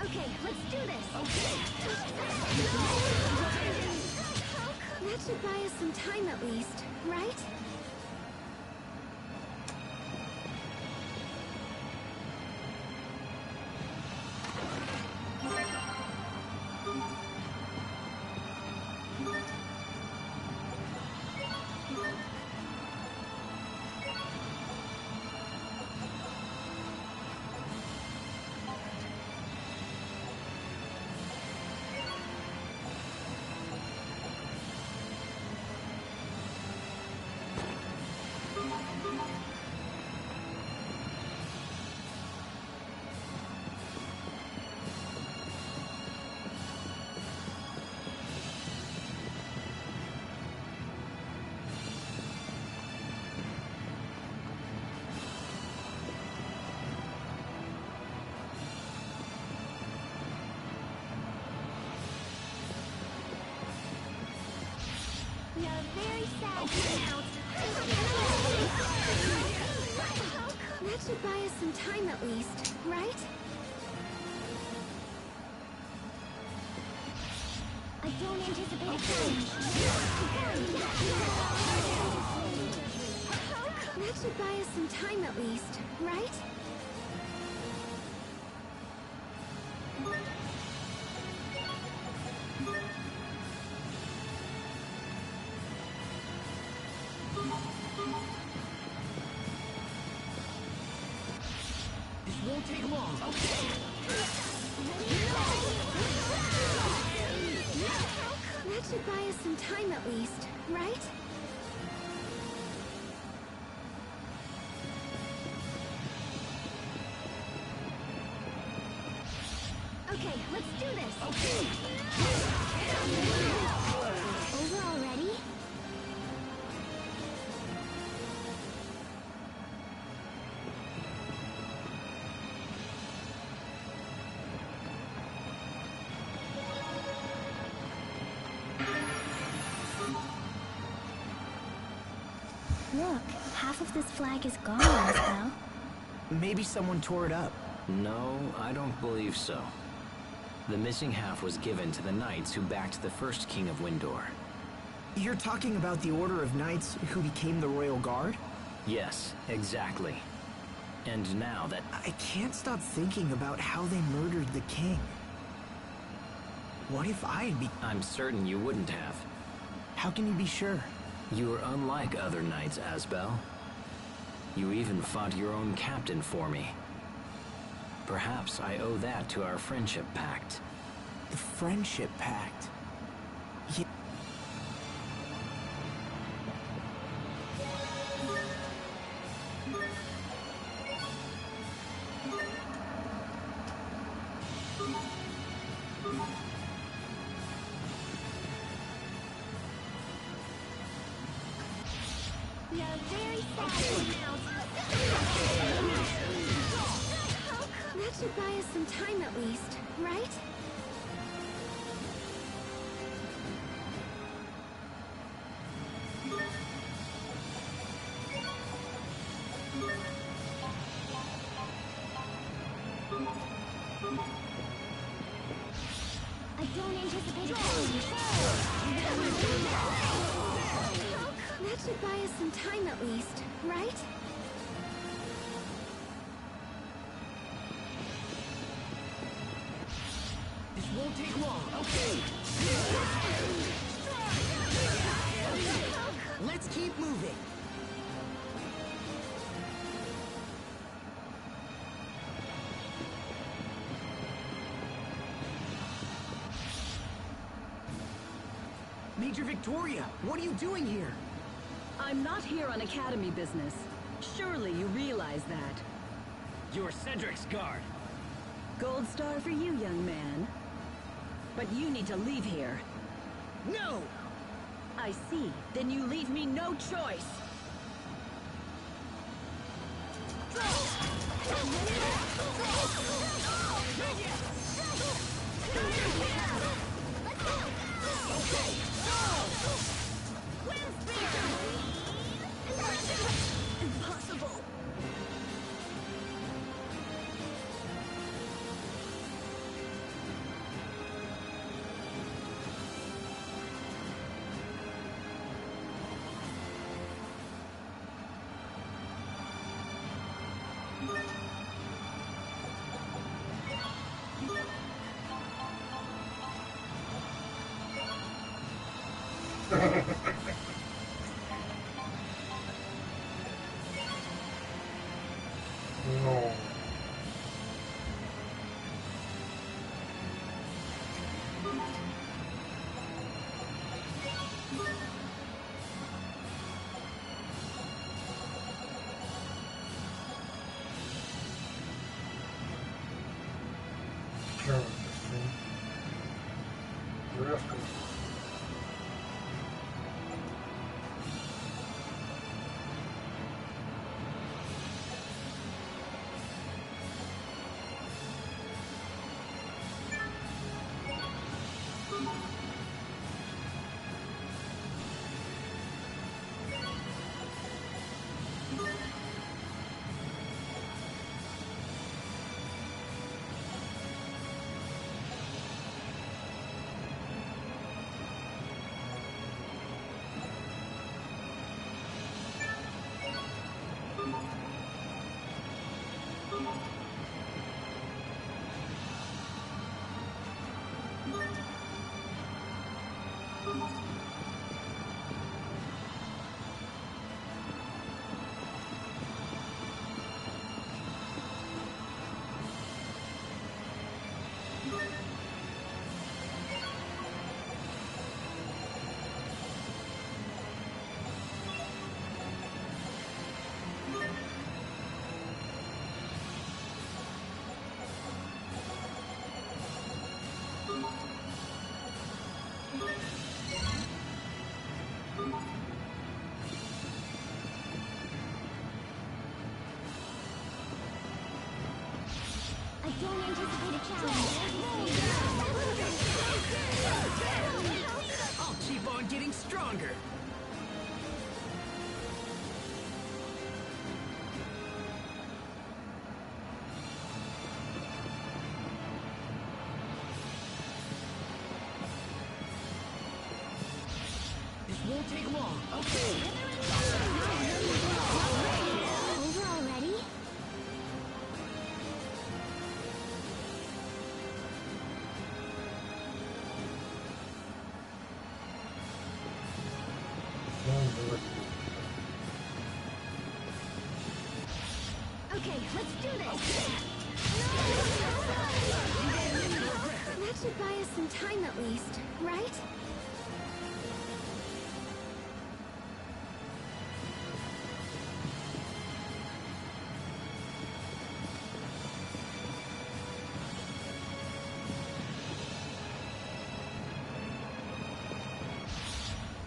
Okay, let's do this. That should buy us some time at least, right? very sad to announce. That should buy us some time at least, right? I don't anticipate a challenge. That should buy us some time at least, right? This won't take long. That should buy us some time at least, right? Okay, let's do this. Over already? Look, half of this flag is gone, Asbel. Maybe someone tore it up. No, I don't believe so. The missing half was given to the knights who backed the first king of Windor. You're talking about the Order of Knights who became the Royal Guard? Yes, exactly. And now that... I can't stop thinking about how they murdered the king. What if I had been... I'm certain you wouldn't have. How can you be sure? You are unlike other knights, Asbel. You even fought your own captain for me. Perhaps I owe that to our friendship pact. The Friendship Pact? Yeah. We are very sad to announce. That should buy us some time at least, right? I don't anticipate a challenge. That should buy us some time at least, right? This won't take long. Let's keep moving. Major Victoria, what are you doing here? I'm not here on Academy business. Surely you realize that. You're Cedric's guard. Gold star for you, young man. But you need to leave here. No! I see. Then you leave me no choice. Impossible. No. Черт, резко. stronger. This won't take long. Okay. Over already? Okay, let's do this! That should buy us some time at least, right?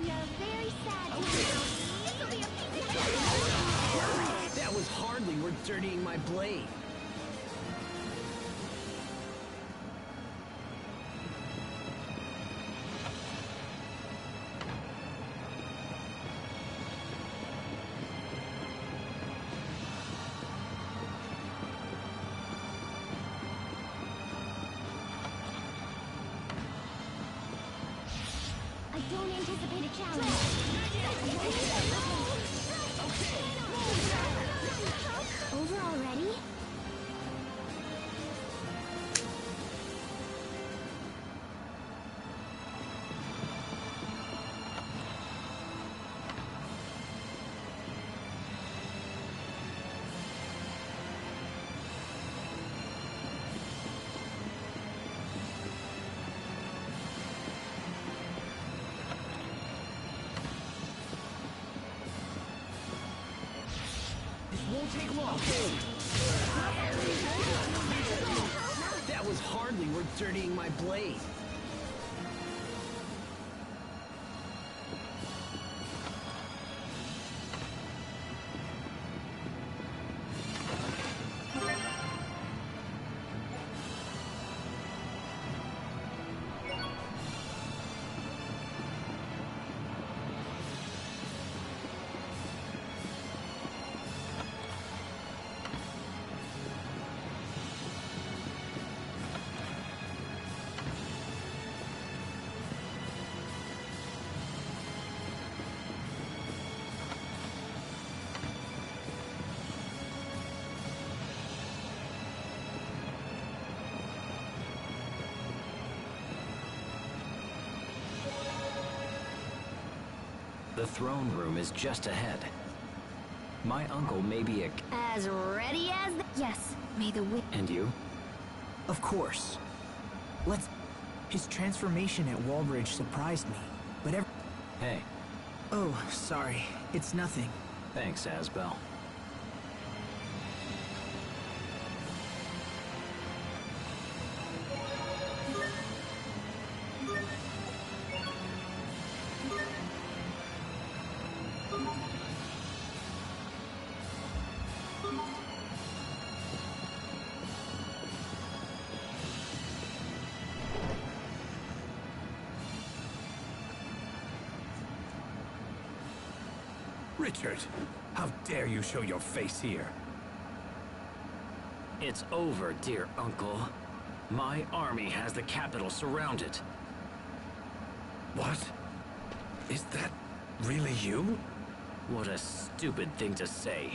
You're very sad now. This'll be a piece of That was hardly worth dirtying my blade. I don't anticipate a challenge. Over already? This won't take long. That was hardly worth dirtying my blade. The throne room is just ahead. My uncle may be a... As ready as the... Yes, may the wind... And you? Of course. Let's... His transformation at Wallbridge surprised me, but Hey, Oh, sorry. It's nothing. thanks, Asbel. Richard, how dare you show your face here? It's over, dear uncle. My army has the capital surrounded. What? Is that really you? What a stupid thing to say.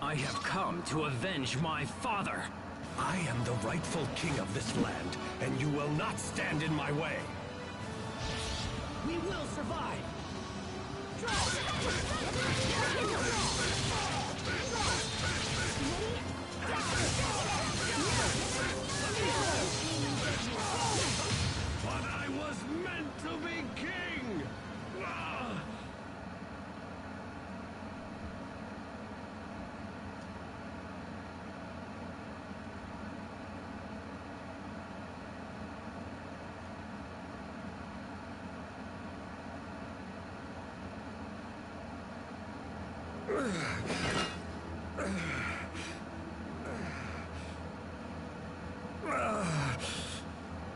I have come to avenge my father. I am the rightful king of this land, and you will not stand in my way. We will survive! But I was meant to be king! Ah!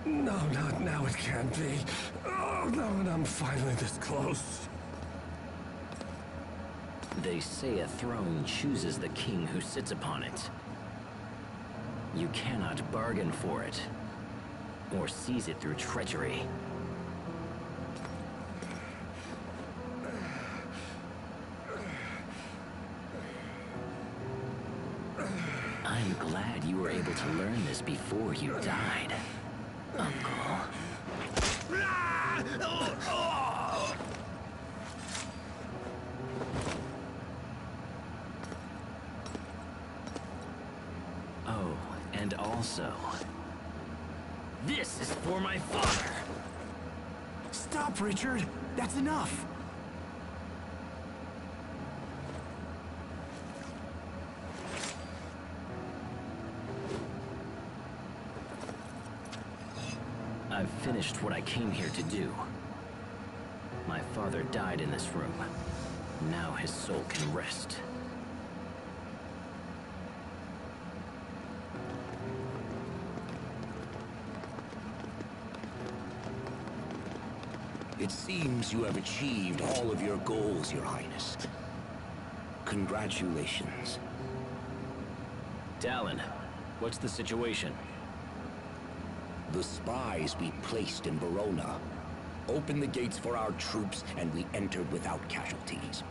No. Oh, not now, it can't be. Oh, no, and I'm finally this close. They say a throne chooses the king who sits upon it. You cannot bargain for it, or seize it through treachery. I'm glad you were able to learn this before you died, Uncle. Oh, and also, this is for my father. Stop, Richard! That's enough! I've finished what I came here to do. My father died in this room. Now his soul can rest. It seems you have achieved all of your goals, Your Highness. Congratulations. Dallin, what's the situation? The spies we placed in Verona opened the gates for our troops, and we entered without casualties.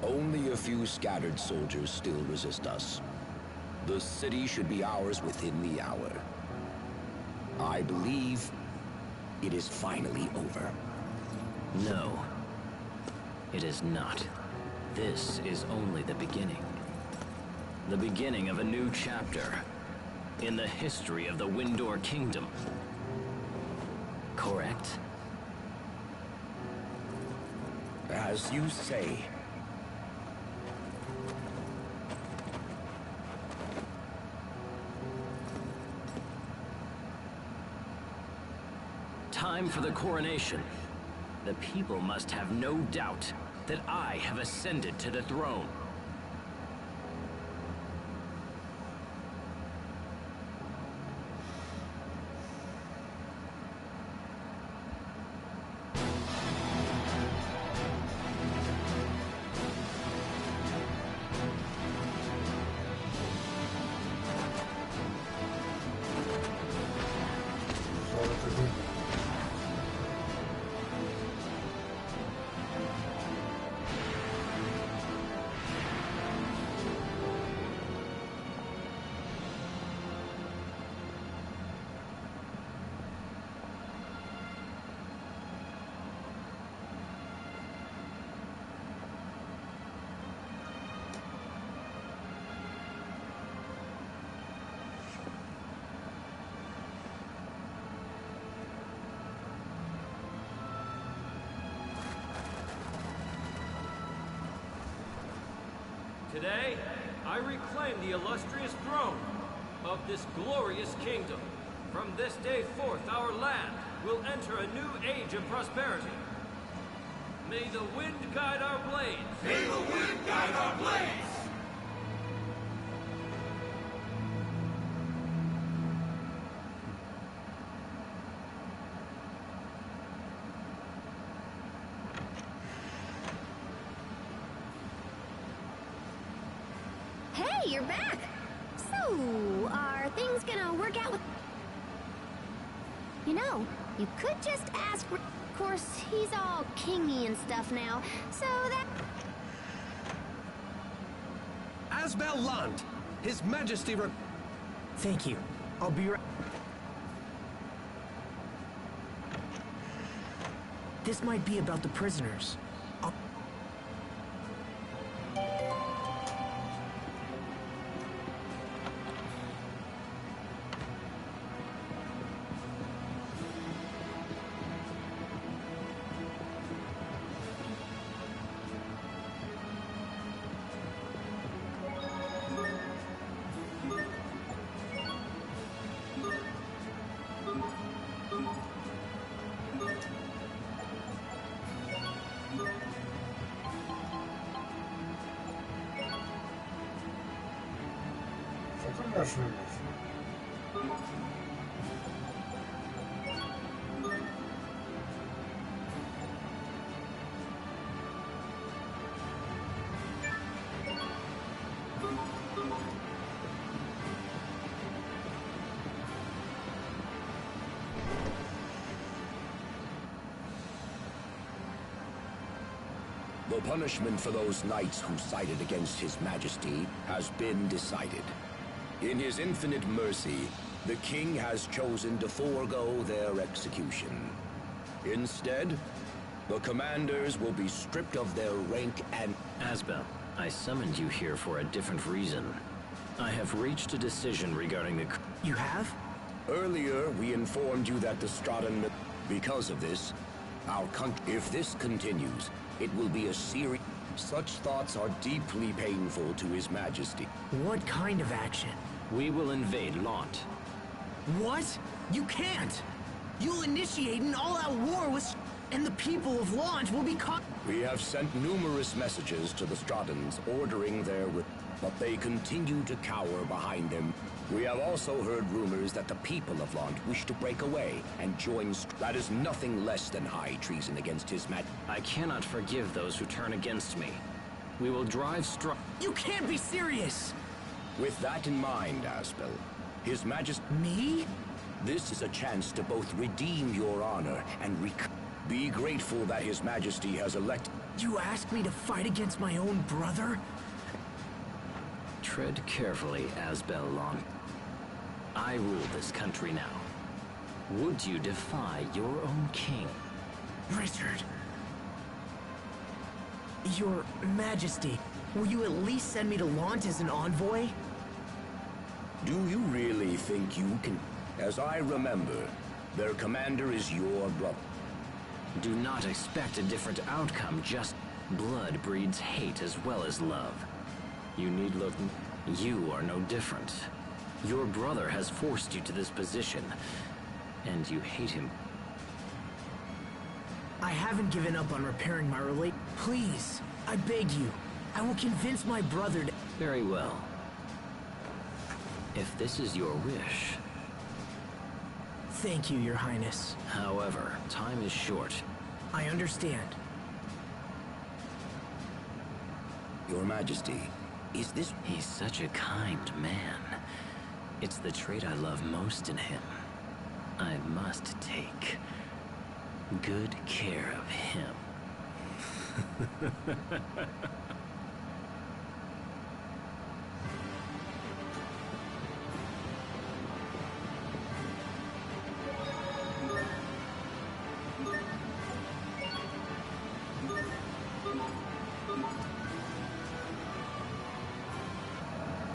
Only a few scattered soldiers still resist us. The city should be ours within the hour. I believe it is finally over. No, it is not. This is only the beginning. The beginning of a new chapter in the history of the Windor Kingdom. Correct? As you say. Time for the coronation. The people must have no doubt that I have ascended to the throne. Today, I reclaim the illustrious throne of this glorious kingdom. From this day forth, our land will enter a new age of prosperity. May the wind guide our blades. May the wind guide our blades! Hey, you're back! So, are things gonna work out with... You know, you could just ask... Of course, he's all kingy and stuff now, so that... Asbel Land! His Majesty Thank you. I'll be right... This might be about the prisoners. The punishment for those knights who sided against His Majesty has been decided. In his infinite mercy, the king has chosen to forego their execution. Instead, the commanders will be stripped of their rank and... Asbel, I summoned you here for a different reason. I have reached a decision regarding the... You have? Earlier, we informed you that the Straten... Because of this, our country... If this continues, it will be a series... Such thoughts are deeply painful to His Majesty. What kind of action? We will invade Lont. What? You can't! You'll initiate an all-out war with... And the people of Lont will be caught... We have sent numerous messages to the Stratens ordering their... But they continue to cower behind them. We have also heard rumors that the people of Lont wish to break away and join... That is nothing less than high treason against His Majesty. I cannot forgive those who turn against me. We will drive You can't be serious! With that in mind, Asbel, His Majesty... Me? This is a chance to both redeem your honor and be grateful that His Majesty has elected... You asked me to fight against my own brother? Tread carefully, Asbel Lont. I rule this country now. Would you defy your own king? Richard. Your Majesty, will you at least send me to Lont as an envoy? Do you really think you can... As I remember, their commander is your brother. Do not expect a different outcome, just blood breeds hate as well as love. You need look... You are no different. Your brother has forced you to this position, and you hate him. I haven't given up on repairing my relation. Please, I beg you. I will convince my brother to... Very well. If this is your wish... Thank you, Your Highness. However, time is short. I understand. Your Majesty, is this... He's such a kind man. It's the trait I love most in him. I must take good care of him.